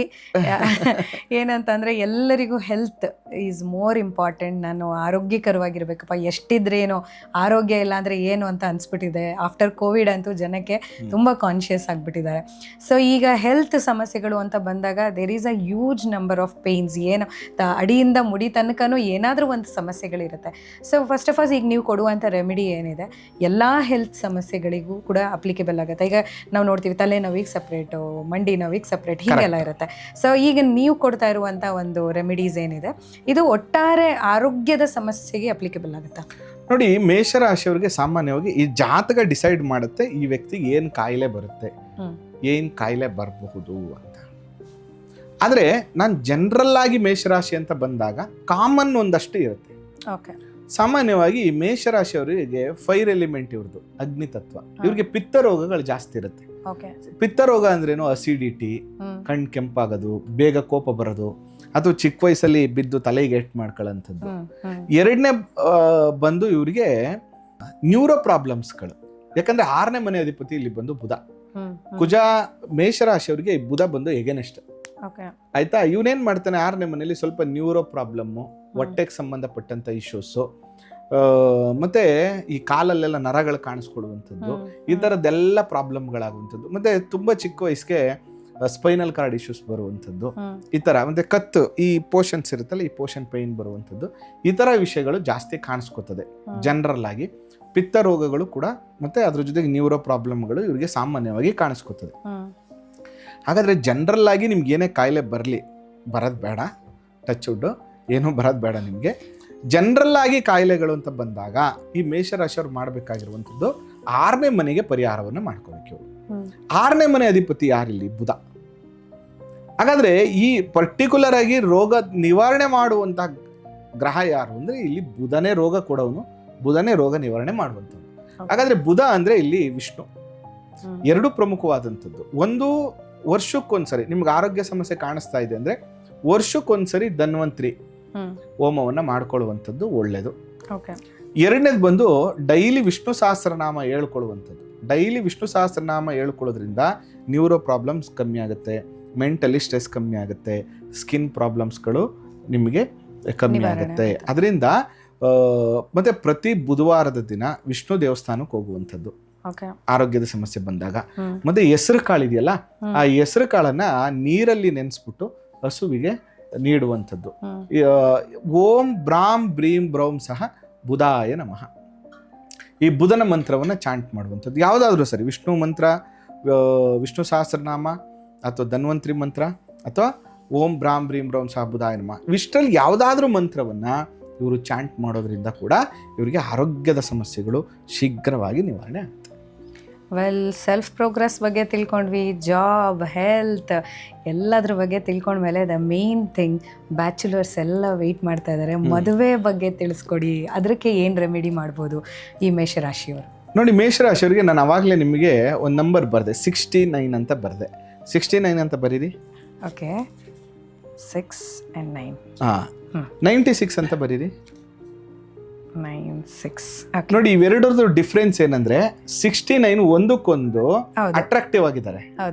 S2: ಏನಂತಂದರೆ ಎಲ್ಲರಿಗೂ ಹೆಲ್ತ್ ಈಸ್ ಮೋರ್ ಇಂಪಾರ್ಟೆಂಟ್. ನಾನು ಆರೋಗ್ಯಕರವಾಗಿರ್ಬೇಕಪ್ಪ, ಎಷ್ಟಿದ್ರೇನು ಆರೋಗ್ಯ ಇಲ್ಲ ಅಂದರೆ ಏನು ಅಂತ ಅನಿಸ್ಬಿಟ್ಟಿದೆ. ಆಫ್ಟರ್ ಕೋವಿಡ್ ಅಂತೂ ಜನಕ್ಕೆ ತುಂಬ ಕಾನ್ಷಿಯಸ್ ಆಗಿಬಿಟ್ಟಿದ್ದಾರೆ. ಸೊ ಈಗ ಹೆಲ್ತ್ ಸಮಸ್ಯೆಗಳು ಅಂತ ಬಂದಾಗ there is a huge number of pains. ಏನು ಅಡಿಯಿಂದ ಮುಡಿ ತನಕನೂ ಏನಾದರೂ ಒಂದು ಸಮಸ್ಯೆಗಳಿರುತ್ತೆ. ಸೊ ಫಸ್ಟ್ ಆಫ್ ಆಲ್ ಈಗ ನೀವು ಕೊಡುವಂಥ ರೆಮಿಡಿ ಏನಿದೆ ಎಲ್ಲ ಹೆಲ್ತ್ ಸಮಸ್ಯೆಗಳಿಗೂ ಕೂಡ ಅಪ್ಲಿಕೇಬಲ್ ಆಗುತ್ತೆ. ಈಗ ನಾವು ನೋಡ್ತೀವಿ ತಲೆನೋವಿಗೆ ಸಪ್ರೇಟು, ಮಂಡಿ ನೋವಿಗೆ ಸಪ್ರೇಟ್, ಹೀಗೆಲ್ಲ ಇರುತ್ತೆ. ಸೊ ಈಗ ನೀವು ಕೊಡ್ತಾ ಇರುವಂಥ ಒಂದು ರೆಮಿಡೀಸ್ ಏನಿದೆ ಇದು ಒಟ್ಟಾರೆ ಆರೋಗ್ಯದ ಸಮಸ್ಯೆಗೆ ಅಪ್ಲಿಕೇಬಲ್ ಆಗುತ್ತಾ?
S1: ನೋಡಿ, ಮೇಷರಾಶಿಯವರಿಗೆ ಸಾಮಾನ್ಯವಾಗಿ ಈ ಜಾತಕ ಡಿಸೈಡ್ ಮಾಡುತ್ತೆ ಈ ವ್ಯಕ್ತಿಗೆ ಏನು ಕಾಯಿಲೆ ಬರುತ್ತೆ, ಏನು ಕಾಯಿಲೆ ಬರಬಹುದು ಅಂತ. ಆದರೆ ನಾನು ಜನರಲ್ ಆಗಿ ಮೇಷರಾಶಿ ಅಂತ ಬಂದಾಗ ಕಾಮನ್ ಒಂದಷ್ಟು ಇರುತ್ತೆ. ಸಾಮಾನ್ಯವಾಗಿ ಈ ಮೇಷರಾಶಿಯವರಿಗೆ ಫೈರ್ ಎಲಿಮೆಂಟ್ ಇವ್ರದ್ದು, ಅಗ್ನಿ ತತ್ವ. ಇವ್ರಿಗೆ ಪಿತ್ತ ರೋಗಗಳು ಜಾಸ್ತಿ ಇರುತ್ತೆ. ಪಿತ್ತ ರೋಗ ಅಂದ್ರೇನು? ಅಸಿಡಿಟಿ, ಕಣ್ ಕೆಂಪಾಗೋದು, ಬೇಗ ಕೋಪ ಬರೋದು, ಅಥವಾ ಚಿಕ್ಕ ವಯಸ್ಸಲ್ಲಿ ಬಿದ್ದು ತಲೆಗೆ ಏಟ್ ಮಾಡ್ಕೊಳ್ಳೋಂಥದ್ದು. ಎರಡನೇ ಬಂದು ಇವರಿಗೆ ನ್ಯೂರೋ ಪ್ರಾಬ್ಲಮ್ಸ್ಗಳು. ಯಾಕಂದ್ರೆ 6ನೇ ಮನೆ ಅಧಿಪತಿ ಇಲ್ಲಿ ಬಂದು ಬುಧ. ಕುಜ ಮೇಷರಾಶಿಯವರಿಗೆ ಬುಧ ಬಂದು ಎಗೇನೆಸ್ಟ್. ಆಯ್ತಾ? ಇವನೇನ್ ಮಾಡ್ತಾನೆ, 6ನೇ ಮನೆಯಲ್ಲಿ ಸ್ವಲ್ಪ ನ್ಯೂರೋ ಪ್ರಾಬ್ಲಮ್ಮು, ಹೊಟ್ಟೆಗೆ ಸಂಬಂಧಪಟ್ಟಂತ ಇಶ್ಯೂಸು, ಮತ್ತೆ ಈ ಕಾಲಲ್ಲೆಲ್ಲ ನರಗಳು ಕಾಣಿಸ್ಕೊಳ್ಳುವಂಥದ್ದು, ಈ ಥರದ್ದೆಲ್ಲ ಪ್ರಾಬ್ಲಮ್ಗಳಾಗುವಂಥದ್ದು. ಮತ್ತೆ ತುಂಬಾ ಚಿಕ್ಕ ವಯಸ್ಸಿಗೆ ಸ್ಪೈನಲ್ ಕಾರ್ಡ್ ಇಶ್ಯೂಸ್ ಬರುವಂಥದ್ದು, ಈ ಥರ. ಮತ್ತೆ ಕತ್ತು, ಈ ಪೋರ್ಷನ್ಸ್ ಇರುತ್ತಲ್ಲ, ಈ ಪೋರ್ಷನ್ ಪೈನ್ ಬರುವಂಥದ್ದು, ಈ ಥರ ವಿಷಯಗಳು ಜಾಸ್ತಿ ಕಾಣಿಸ್ಕೊತದೆ ಜನರಲ್ ಆಗಿ. ಪಿತ್ತ ರೋಗಗಳು ಕೂಡ ಮತ್ತೆ ಅದ್ರ ಜೊತೆಗೆ ನ್ಯೂರೋ ಪ್ರಾಬ್ಲಮ್ಗಳು ಇವ್ರಿಗೆ ಸಾಮಾನ್ಯವಾಗಿ ಕಾಣಿಸ್ಕೊತದೆ. ಹಾಗಾದರೆ ಜನರಲ್ ಆಗಿ ನಿಮ್ಗೆ ಏನೇ ಕಾಯಿಲೆ ಬರೋದು ಬೇಡ, ಟಚ್ ವುಡ್, ಏನೂ ಬರೋದು ಬೇಡ ನಿಮಗೆ. ಜನರಲ್ ಆಗಿ ಕಾಯಿಲೆಗಳು ಅಂತ ಬಂದಾಗ ಈ ಮೇಷರಾಶಿಯವ್ರು ಮಾಡಬೇಕಾಗಿರುವಂಥದ್ದು 6ನೇ ಮನೆಗೆ ಪರಿಹಾರವನ್ನು ಮಾಡ್ಕೋಬೇಕು. 6ನೇ ಮನೆ ಅಧಿಪತಿ ಯಾರಿಲ್ಲಿ? ಬುಧ. ಹಾಗಾದ್ರೆ ಈ ಪರ್ಟಿಕ್ಯುಲರ್ ಆಗಿ ರೋಗ ನಿವಾರಣೆ ಮಾಡುವಂತ ಗ್ರಹ ಯಾರು ಅಂದ್ರೆ ಇಲ್ಲಿ ಬುಧನೇ ರೋಗ ಕೊಡೋನು, ಬುಧನೇ ರೋಗ ನಿವಾರಣೆ ಮಾಡುವಂಥದ್ದು. ಹಾಗಾದ್ರೆ ಬುಧ ಅಂದ್ರೆ ಇಲ್ಲಿ ವಿಷ್ಣು. ಎರಡು ಪ್ರಮುಖವಾದಂಥದ್ದು. ಒಂದು, ವರ್ಷಕ್ಕೊಂದ್ಸರಿ ನಿಮ್ಗೆ ಆರೋಗ್ಯ ಸಮಸ್ಯೆ ಕಾಣಿಸ್ತಾ ಇದೆ ಅಂದ್ರೆ ವರ್ಷಕ್ಕೊಂದ್ಸರಿ ಧನ್ವಂತ್ರಿ ಹೋಮವನ್ನ ಮಾಡ್ಕೊಳ್ಳುವಂಥದ್ದು ಒಳ್ಳೇದು. ಎರಡನೇದು ಬಂದು daily Vishnu Sahasranama ಹೇಳ್ಕೊಳ್ಳುವಂಥದ್ದು. Daily Vishnu Sahasranama ಹೇಳ್ಕೊಳ್ಳೋದ್ರಿಂದ neuro problems ಕಮ್ಮಿ ಆಗುತ್ತೆ, ಮೆಂಟಲಿ ಸ್ಟ್ರೆಸ್ ಕಮ್ಮಿ ಆಗುತ್ತೆ, ಸ್ಕಿನ್ ಪ್ರಾಬ್ಲಮ್ಸ್ಗಳು ನಿಮಗೆ ಕಮ್ಮಿ ಆಗುತ್ತೆ. ಅದರಿಂದ ಮತ್ತೆ ಪ್ರತಿ ಬುಧವಾರದ ದಿನ ವಿಷ್ಣು ದೇವಸ್ಥಾನಕ್ಕೆ ಹೋಗುವಂಥದ್ದು ಆರೋಗ್ಯದ ಸಮಸ್ಯೆ ಬಂದಾಗ. ಮತ್ತೆ ಹೆಸರು ಕಾಳು ಇದೆಯಲ್ಲ, ಆ ಹೆಸರು ಕಾಳನ್ನ ನೀರಲ್ಲಿ ನೆನೆಸ್ಬಿಟ್ಟು ಹಸುವಿಗೆ ನೀಡುವಂಥದ್ದು. ಓಂ ಬ್ರಾಂ ಬ್ರೀಂ ಬ್ರೌಂ ಸಹ ಬುಧಾಯ ನಮಃ, ಈ ಬುಧನ ಮಂತ್ರವನ್ನ ಚಾಂಟ್ ಮಾಡುವಂಥದ್ದು. ಯಾವುದಾದ್ರೂ ಸರಿ, ವಿಷ್ಣು ಮಂತ್ರ, ವಿಷ್ಣು ಸಹಸ್ರನಾಮ, ಅಥವಾ ಧನ್ವಂತ್ರಿ ಮಂತ್ರ, ಅಥವಾ ಓಂ ಬ್ರಾಂ ಬ್ರೀಂ ಬ್ರೌಂ ಸಹ ಬುಧಾಯ ನಮಃ, ಇಷ್ಟರಲ್ಲಿ ಯಾವುದಾದ್ರೂ ಮಂತ್ರವನ್ನ ಇವರು ಚಾಂಟ್ ಮಾಡೋದ್ರಿಂದ ಕೂಡ ಇವರಿಗೆ ಆರೋಗ್ಯದ ಸಮಸ್ಯೆಗಳು ಶೀಘ್ರವಾಗಿ ನಿವಾರಣೆ ಆಗ್ತದೆ.
S2: ವೆಲ್, ಸೆಲ್ಫ್ ಪ್ರೋಗ್ರೆಸ್ ಬಗ್ಗೆ ತಿಳ್ಕೊಂಡ್ವಿ, ಜಾಬ್, ಹೆಲ್ತ್ ಎಲ್ಲದ್ರ ಬಗ್ಗೆ ತಿಳ್ಕೊಂಡ್ಮೇಲೆ ದ ಮೇನ್ ಥಿಂಗ್, ಬ್ಯಾಚುಲರ್ಸ್ ಎಲ್ಲ ವೆಯ್ಟ್ ಮಾಡ್ತಾ ಇದ್ದಾರೆ, ಮದುವೆ ಬಗ್ಗೆ ತಿಳಿಸ್ಕೊಡಿ, ಅದಕ್ಕೆ ಏನು ರೆಮಿಡಿ ಮಾಡ್ಬೋದು ಈ ಮೇಷರಾಶಿಯವರು?
S1: ನೋಡಿ, ಮೇಷರಾಶಿಯವರಿಗೆ ನಾನು ಅವಾಗಲೇ ನಿಮಗೆ ಒಂದು ನಂಬರ್ ಬರೆದೆ, 69 ಅಂತ ಬರೆದೆ. 69 ಅಂತ ಬರೀರಿ.
S2: Okay, 6 and 9.
S1: 96 ಅಂತ ಬರೀರಿ.
S2: 96.
S1: ನೋಡಿ, ಇವೆರಡರದ್ದು ಡಿಫ್ರೆನ್ಸ್ ಏನಂದ್ರೆ 69 ಒಂದಕ್ಕೊಂದು ಅಟ್ರಾಕ್ಟಿವ್ ಆಗಿದ್ದಾರೆ,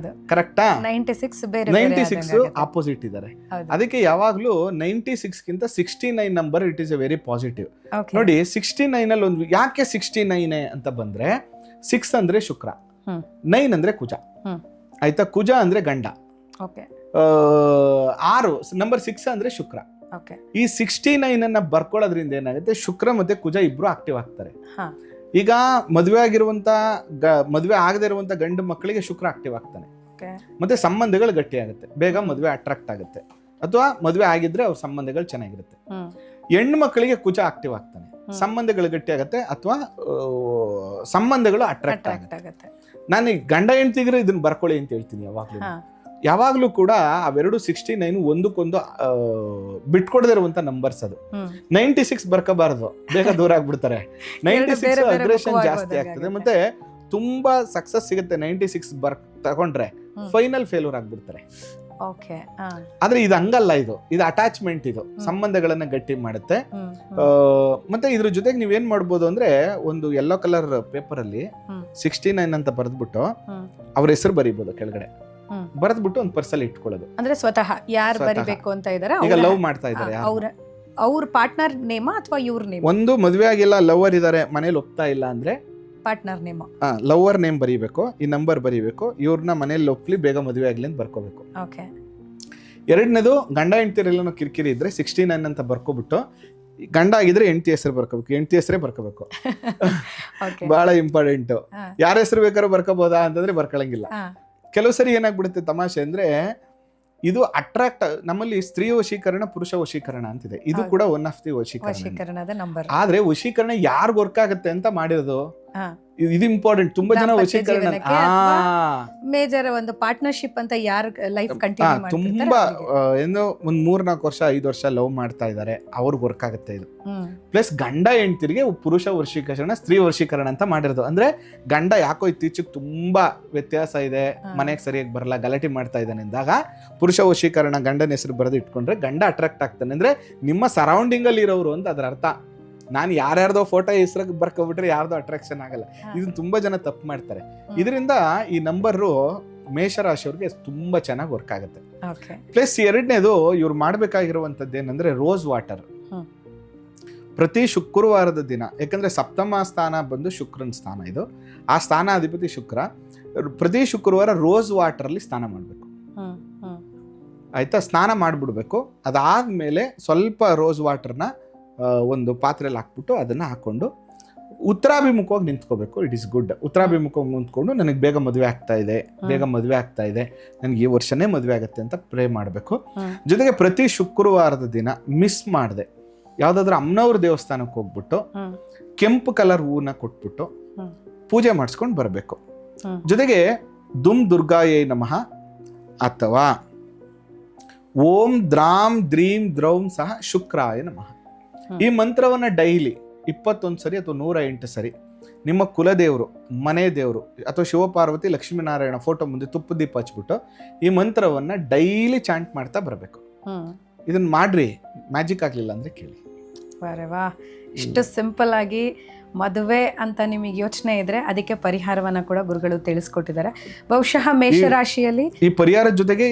S1: ಕರೆಕ್ಟಾ? 96 ಆಪೋಸಿಟ್ ಇದ್ದಾರೆ. ಅದಕ್ಕೆ ಯಾವಾಗ್ಲೂ 96 ಗಿಂತ 69 number it is A very positive. ನೋಡಿ, 69 ಅಲ್ಲಿ ಒಂದು ಯಾಕೆ 69 ಅಂತ ಬಂದ್ರೆ, 6 ಅಂದ್ರೆ ಶುಕ್ರ, 9 ಅಂದ್ರೆ ಕುಜ. ಆಯ್ತಾ? ಕುಜ ಅಂದ್ರೆ ಗಂಡ, 6 ನಂಬರ್ 6 ಅಂದ್ರೆ ಶುಕ್ರ. ಈ 69 ಅನ್ನ ಬರ್ಕೊಳ್ಳೋದ್ರಿಂದ ಏನಾಗುತ್ತೆ, ಶುಕ್ರ ಮತ್ತೆ ಕುಜ ಇಬ್ರು ಆಕ್ಟಿವ್ ಆಗ್ತಾರೆ. ಈಗ ಮದುವೆ ಆಗಿರುವಂತ ಮದುವೆ ಆಗದೆ ಇರುವಂತ ಗಂಡು ಮಕ್ಕಳಿಗೆ ಶುಕ್ರ ಆಕ್ಟಿವ್ ಆಗ್ತಾನೆ, ಮತ್ತೆ ಸಂಬಂಧಗಳು ಗಟ್ಟಿ ಆಗುತ್ತೆ, ಬೇಗ ಮದುವೆ ಅಟ್ರಾಕ್ಟ್ ಆಗುತ್ತೆ, ಅಥವಾ ಮದುವೆ ಆಗಿದ್ರೆ ಅವ್ರ ಸಂಬಂಧಗಳು ಚೆನ್ನಾಗಿರುತ್ತೆ. ಹೆಣ್ಣು ಮಕ್ಕಳಿಗೆ ಕುಜ ಆಕ್ಟಿವ್ ಆಗ್ತಾನೆ, ಸಂಬಂಧಗಳು ಗಟ್ಟಿ ಆಗುತ್ತೆ, ಅಥವಾ ಸಂಬಂಧಗಳು ಅಟ್ರಾಕ್ಟ್ ಆಗುತ್ತೆ. ನಾನು ಈ ಗಂಡ ಹೆಂಡ್ತಿಗ್ರು ಇದನ್ನ ಬರ್ಕೊಳ್ಳಿ ಅಂತ ಹೇಳ್ತೀನಿ ಯಾವಾಗ್ಲೂ ಕೂಡ. ಅವೆರಡು 69 ಒಂದಕ್ಕೊಂದು ಬಿಟ್ಕೊಡದೇ ಇರುವಂತ ನಂಬರ್ಸ್. ಅದು 96 ಬರ್ಕೋಬಾರದು, ಬೇಗ ದೂರ ಆಗ್ಬಿಡ್ತಾರೆ. 96 ಅಗ್ರೆಷನ್ ಜಾಸ್ತಿ ಆಗ್ತದೆ, ಮತ್ತೆ ತುಂಬಾ ಸಕ್ಸಸ್ ಸಿಗುತ್ತೆ. 96 ತಗೊಂಡ್ರೆ ಫೈನಲ್ ಫೇಲ್ಯೂರ್ ಆಗ್ಬಿಡ್ತಾರೆ. ಆದ್ರೆ ಇದು ಹಂಗಲ್ಲ, ಇದು ಅಟ್ಯಾಚ್ಮೆಂಟ್, ಇದು ಸಂಬಂಧಗಳನ್ನ ಗಟ್ಟಿ ಮಾಡುತ್ತೆ. ಮತ್ತೆ ಇದ್ರ ಜೊತೆಗೆ ನೀವೇನ್ ಮಾಡ್ಬೋದು ಅಂದ್ರೆ, ಒಂದು ಯೆಲ್ಲೋ ಕಲರ್ ಪೇಪರ್ ಅಲ್ಲಿ 69 ಅಂತ ಬರೆದ್ಬಿಟ್ಟು ಅವ್ರ ಹೆಸರು ಬರೀಬಹುದು ಕೆಳಗಡೆ, ಬರೆದ್ಬಿಟ್ಟು ಒಂದು ಪರ್ಸಲ್ಲಿ ಇಟ್ಕೊಳ್ಳೋದು.
S2: ಅಂದ್ರೆ ಸ್ವತಃ ಯಾರು ಬರಿಬೇಕು ಅಂತ ಇದಾರೆ,
S1: ಈಗ ಲವ್ ಮಾಡ್ತಾ ಇದಾರೆ,
S2: ಅವ್ರ ಪಾರ್ಟ್ನರ್ ನೇಮ ಅಥವಾ ಇವ್ರ ನೇಮ್.
S1: ಒಂದು ಮದುವೆ ಆಗಿಲ್ಲ, ಲವರ್ ಇದಾರೆ, ಮನೇಲಿ ಒಪ್ತಾ ಇಲ್ಲ ಅಂದ್ರೆ
S2: ಪಾರ್ಟ್ನರ್ ನೇಮ್,
S1: ಲವರ್ ನೇಮ್ ಬರೀಬೇಕು, ಈ ನಂಬರ್ ಬರೀಬೇಕು, ಇವ್ರನ್ನ ಮನೇಲಿ ಒಪ್ಲಿ, ಬೇಗ ಮದುವೆ ಆಗ್ಲಿ ಅಂತ ಬರ್ಕೋಬೇಕು. ಎರಡನೇದು, ಗಂಡ ಹೆಂಡತಿರೆಲ್ಲ ಕಿರಿಕಿರಿ ಇದ್ರೆ 69 ಅಂತ ಬರ್ಕೊಬಿಟ್ಟು, ಗಂಡ ಆಗಿದ್ರೆ ಹೆಂಡತಿ ಹೆಸರು ಬರ್ಕೋಬೇಕು, ಹೆಂಡತಿ ಹೆಸರೇ ಬರ್ಕೋಬೇಕು. ಬಹಳ ಇಂಪಾರ್ಟೆಂಟ್. ಯಾರ ಹೆಸರು ಬೇಕಾದ್ರೂ ಬರ್ಕೋಬಹುದಾ ಅಂತಂದ್ರೆ ಬರ್ಕೊಳಂಗಿಲ್ಲ. ಕೆಲವು ಸರಿ ಏನಾಗ್ಬಿಡುತ್ತೆ ತಮಾಷೆ ಅಂದ್ರೆ, ಇದು ಅಟ್ರಾಕ್ಟ್, ನಮ್ಮಲ್ಲಿ ಸ್ತ್ರೀ ವಶೀಕರಣ, ಪುರುಷ ವಶೀಕರಣ ಅಂತಿದೆ. ಇದು ಕೂಡ ಒನ್ ಆಫ್ ದಿ
S2: ವಶೀಕರಣದ ನಂಬರ್.
S1: ಆದ್ರೆ ವಶೀಕರಣ ಯಾರಿಗ್ ವರ್ಕ್ ಆಗುತ್ತೆ ಅಂತ ಮಾಡಿರೋದು, ಇದು ಇಂಪಾರ್ಟೆಂಟ್. ತುಂಬಾ ಜನ ವಶೀಕರಣ
S2: ಮೇಜರ್ ಒಂದು ಪಾರ್ಟ್ನರ್ಶಿಪ್ ಅಂತ ಯಾರು ಲೈಫ್ ಕಂಟಿನ್ಯೂ ಮಾಡ್ತಾರೆ,
S1: ತುಂಬಾ ಏನೋ ಒಂದ್ 3-4 ವರ್ಷ 5 ವರ್ಷ ಲವ್ ಮಾಡ್ತಾ ಇದಾರೆ, ಅವ್ರಿಗೆ ವರ್ಕ್ ಆಗುತ್ತೆ ಇದು. ಪ್ಲಸ್ ಗಂಡ ಹೆಂಡ್ತಿರಿಗೆ ಪುರುಷ ವಶೀಕರಣ, ಸ್ತ್ರೀ ವಶೀಕರಣ ಅಂತ ಮಾಡಿರೋದು. ಅಂದ್ರೆ ಗಂಡ ಯಾಕೋ ಇತ್ತೀಚೆಗೆ ತುಂಬಾ ವ್ಯತ್ಯಾಸ ಇದೆ, ಮನೆಗೆ ಸರಿಯಾಗಿ ಬರಲ್ಲ, ಗಲಾಟೆ ಮಾಡ್ತಾ ಇದ್ದಾನೆ ಅಂದಾಗ ಪುರುಷ ವಶೀಕರಣ ಗಂಡನ ಹೆಸರು ಬರೆದು ಇಟ್ಕೊಂಡ್ರೆ ಗಂಡ ಅಟ್ರಾಕ್ಟ್ ಆಗ್ತಾನೆ. ಅಂದ್ರೆ ನಿಮ್ಮ ಸರೌಂಡಿಂಗ್ ಅಲ್ಲಿ ಇರೋರು ಅಂತ ಅದ್ರ ಅರ್ಥ. ನಾನು ಯಾರ್ಯಾರ್ದೋ ಫೋಟೋ ಹೆಸರು ಬರ್ಕೊಬಿಟ್ರೆ ಯಾರ್ದೋ ಅಟ್ರಾಕ್ಷನ್ ಆಗಲ್ಲ. ಇದನ್ನ ತುಂಬಾ ಜನ ತಪ್ಪು ಮಾಡ್ತಾರೆ. ಇದರಿಂದ ಈ ನಂಬರು ಮೇಷರಾಶಿಯವ್ರಿಗೆ ತುಂಬಾ ಚೆನ್ನಾಗಿ ವರ್ಕ್ ಆಗುತ್ತೆ. ಪ್ಲಸ್ ಎರಡನೇದು ಇವ್ರು ಮಾಡ್ಬೇಕಾಗಿರುವಂತದ್ದು ಏನಂದ್ರೆ ರೋಸ್ ವಾಟರ್. ಪ್ರತಿ ಶುಕ್ರವಾರದ ದಿನ, ಯಾಕಂದ್ರೆ ಸಪ್ತಮ ಸ್ಥಾನ ಬಂದು ಶುಕ್ರನ ಸ್ಥಾನ, ಇದು ಆ ಸ್ಥಾನಾಧಿಪತಿ ಶುಕ್ರ. ಪ್ರತಿ ಶುಕ್ರವಾರ ರೋಸ್ ವಾಟರ್ ಅಲ್ಲಿ ಸ್ನಾನ ಮಾಡ್ಬೇಕು, ಆಯ್ತಾ? ಸ್ನಾನ ಮಾಡ್ಬಿಡ್ಬೇಕು. ಅದಾದ್ಮೇಲೆ ಸ್ವಲ್ಪ ರೋಸ್ ವಾಟರ್ನ ಒಂದು ಪಾತ್ರೆಯಲ್ಲಿ ಹಾಕ್ಬಿಟ್ಟು ಅದನ್ನ ಹಾಕೊಂಡು ಉತ್ತರಾಭಿಮುಖವಾಗಿ ನಿಂತ್ಕೋಬೇಕು. It is good. ಉತ್ತರಾಭಿಮುಖವಾಗಿ ನಿಂತ್ಕೊಂಡು ನನಗೆ ಬೇಗ ಮದುವೆ ಆಗ್ತಾ ಇದೆ, ನನಗೆ ಈ ವರ್ಷನೇ ಮದುವೆ ಆಗುತ್ತೆ ಅಂತ ಪ್ರೇ ಮಾಡಬೇಕು. ಜೊತೆಗೆ ಪ್ರತಿ ಶುಕ್ರವಾರದ ದಿನ ಮಿಸ್ ಮಾಡದೆ ಯಾವ್ದಾದ್ರು ಅಮ್ಮನವ್ರ ದೇವಸ್ಥಾನಕ್ಕೆ ಹೋಗ್ಬಿಟ್ಟು ಕೆಂಪು ಕಲರ್ ಹೂವನ್ನ ಕೊಟ್ಬಿಟ್ಟು ಪೂಜೆ ಮಾಡಿಸ್ಕೊಂಡು ಬರಬೇಕು. ಜೊತೆಗೆ ದುಮ್ ದುರ್ಗಾಯೇ ನಮಃ ಅಥವಾ ಓಂ ದ್ರಾಂ ದ್ರೀಂ ದ್ರೌಂ ಸಹ ಶುಕ್ರಾಯ ನಮಃ, ಈ ಮಂತ್ರವನ್ನ ಡೈಲಿ 21 ಸರಿ ಅಥವಾ 108 ಸರಿ ನಿಮ್ಮ ಕುಲದೇವರು, ಮನೆ ದೇವರು ಅಥವಾ ಶಿವಪಾರ್ವತಿ ಲಕ್ಷ್ಮೀನಾರಾಯಣ ಫೋಟೋ ಮುಂದೆ ತುಪ್ಪ ದೀಪ ಹಚ್ಬಿಟ್ಟು ಈ ಮಂತ್ರವನ್ನ ಡೈಲಿ ಚಾಂಟ್ ಮಾಡ್ತಾ ಬರಬೇಕು. ಇದನ್ನ ಮಾಡ್ರಿ, ಮ್ಯಾಜಿಕ್ ಆಗ್ಲಿಲ್ಲ ಅಂದ್ರೆ ಕೇಳಿ.
S2: ವಾ, ಇಷ್ಟು ಸಿಂಪಲ್ ಆಗಿ ಮದುವೆ ಅಂತ ನಿಮಗೆ ಯೋಚನೆ ಇದ್ರೆ ಅದಕ್ಕೆ ಪರಿಹಾರವನ್ನ ಕೂಡ ಗುರುಗಳು ತಿಳಿಸ್ಕೊಟ್ಟಿದ್ದಾರೆ. ಬಹುಶಃ ಮೇಷರಾಶಿಯಲ್ಲಿ
S1: ಈ ಪರಿಹಾರದ ಜೊತೆಗೆ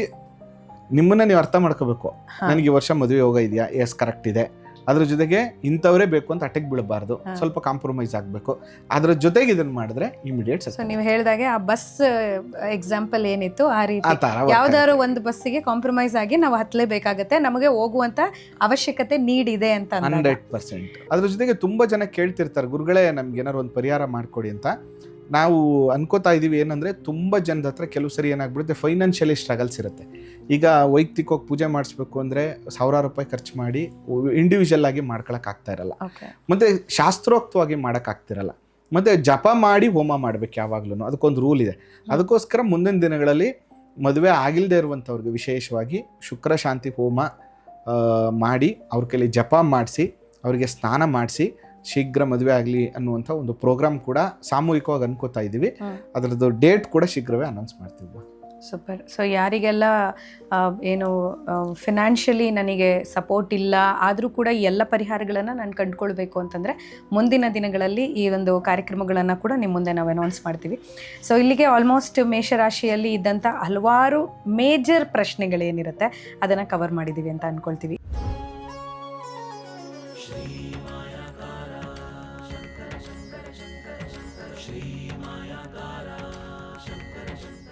S1: ನಿಮ್ಮನ್ನ ನೀವು ಅರ್ಥ ಮಾಡ್ಕೋಬೇಕು. ನನಗೆ ಈ ವರ್ಷ ಮದುವೆ ಯೋಗ ಇದೆಯಾ? ಎಸ್, ಕರೆಕ್ಟ್ ಇದೆ. ಅದ್ರ ಜೊತೆಗೆ ಇಂಥವರೇ ಬೇಕು ಅಂತ ಅಟೆಕ್ ಬೀಳಬಾರ್ದು, ಸ್ವಲ್ಪ ಕಾಂಪ್ರಮೈಸ್ ಆಗಬೇಕು. ಅದ್ರ ಜೊತೆಗೆ ಇದನ್ನ ಮಾಡಿದ್ರೆ ಇಮಿಡಿಯೇಟ್.
S2: ಸೊ ನೀವು ಹೇಳಿದಾಗೆ ಆ ಬಸ್ ಎಕ್ಸಾಂಪಲ್ ಏನಿತ್ತು ಆ ರೀತಿ ಯಾವ್ದಾದ್ರು ಒಂದು ಬಸ್ಸಿಗೆ ಕಾಂಪ್ರಮೈಸ್ ಆಗಿ ನಾವು ಹತ್ತಲೇಬೇಕಾಗತ್ತೆ, ನಮಗೆ ಹೋಗುವಂತ ಅವಶ್ಯಕತೆ ನೀಡಿದೆ ಅಂತ
S1: 100%. ಅದ್ರ ಜೊತೆಗೆ ತುಂಬಾ ಜನ ಕೇಳ್ತಿರ್ತಾರೆ, ಗುರುಗಳೇ ನಮ್ಗೆ ಏನಾರು ಒಂದು ಪರಿಹಾರ ಮಾಡ್ಕೊಡಿ ಅಂತ. ನಾವು ಅನ್ಕೋತಾ ಇದೀವಿ ಏನಂದ್ರೆ ತುಂಬಾ ಜನದ ಹತ್ರ ಕೆಲವು ಸರಿ ಏನಾಗ್ಬಿಡುತ್ತೆ, ಫೈನಾನ್ಷಿಯಲಿ ಸ್ಟ್ರಗಲ್ಸ್ ಇರುತ್ತೆ. ಈಗ ವೈಯಕ್ತಿಕವಾಗಿ ಪೂಜೆ ಮಾಡಿಸ್ಬೇಕು ಅಂದ್ರೆ 1000 ರೂಪಾಯಿ ಖರ್ಚು ಮಾಡಿ ಇಂಡಿವಿಜುವಲ್ ಆಗಿ ಮಾಡ್ಕೊಳಕ್ ಆಗ್ತಾ ಇರಲ್ಲ, ಮತ್ತೆ ಶಾಸ್ತ್ರೋಕ್ತವಾಗಿ ಮಾಡಕ್ ಆಗ್ತಿರಲ್ಲ, ಮತ್ತೆ ಜಪ ಮಾಡಿ ಹೋಮ ಮಾಡ್ಬೇಕು ಯಾವಾಗ್ಲೂ, ಅದಕ್ಕೊಂದು ರೂಲ್ ಇದೆ. ಅದಕ್ಕೋಸ್ಕರ ಮುಂದಿನ ದಿನಗಳಲ್ಲಿ ಮದುವೆ ಆಗಿಲ್ಲದೆ ಇರುವಂಥವ್ರಿಗೆ ವಿಶೇಷವಾಗಿ ಶುಕ್ರ ಶಾಂತಿ ಹೋಮ ಮಾಡಿ ಅವ್ರ ಕೈಲಿ ಜಪ ಮಾಡಿಸಿ ಅವರಿಗೆ ಸ್ನಾನ ಮಾಡಿಸಿ ಶೀಘ್ರ ಮದುವೆ ಆಗಲಿ ಅನ್ನುವಂಥ ಒಂದು ಪ್ರೋಗ್ರಾಮ್ ಕೂಡ ಸಾಮೂಹಿಕವಾಗಿ ಅನ್ಕೋತಾ ಇದ್ದೀವಿ. ಅದರದ್ದು ಡೇಟ್ ಕೂಡ ಶೀಘ್ರವೇ ಅನೌನ್ಸ್ ಮಾಡ್ತೀವಿ.
S2: ಸೂಪರ್. ಸೊ ಯಾರಿಗೆಲ್ಲ ಏನು ಫಿನಾನ್ಷಿಯಲಿ ನನಗೆ ಸಪೋರ್ಟ್ ಇಲ್ಲ ಆದರೂ ಕೂಡ ಈ ಎಲ್ಲ ಪರಿಹಾರಗಳನ್ನು ನಾನು ಕಂಡುಕೊಳ್ಬೇಕು ಅಂತಂದರೆ ಮುಂದಿನ ದಿನಗಳಲ್ಲಿ ಈ ಒಂದು ಕಾರ್ಯಕ್ರಮಗಳನ್ನು ಕೂಡ ನಿಮ್ಮ ಮುಂದೆ ನಾವು ಅನೌನ್ಸ್ ಮಾಡ್ತೀವಿ. ಸೊ ಇಲ್ಲಿಗೆ ಆಲ್ಮೋಸ್ಟ್ ಮೇಷರಾಶಿಯಲ್ಲಿ ಇದ್ದಂಥ ಹಲವಾರು ಮೇಜರ್ ಪ್ರಶ್ನೆಗಳೇನಿರುತ್ತೆ ಅದನ್ನು ಕವರ್ ಮಾಡಿದ್ದೀವಿ ಅಂತ ಅಂದ್ಕೊಳ್ತೀವಿ. ಶ್ರೀ ಮಾಯಾಕಾರ ಶಂಕರ ಶಂಕರ ಶ್ರೀ ಮಾಯಾಕಾರ ಶಂಕರ ಶಂಕರ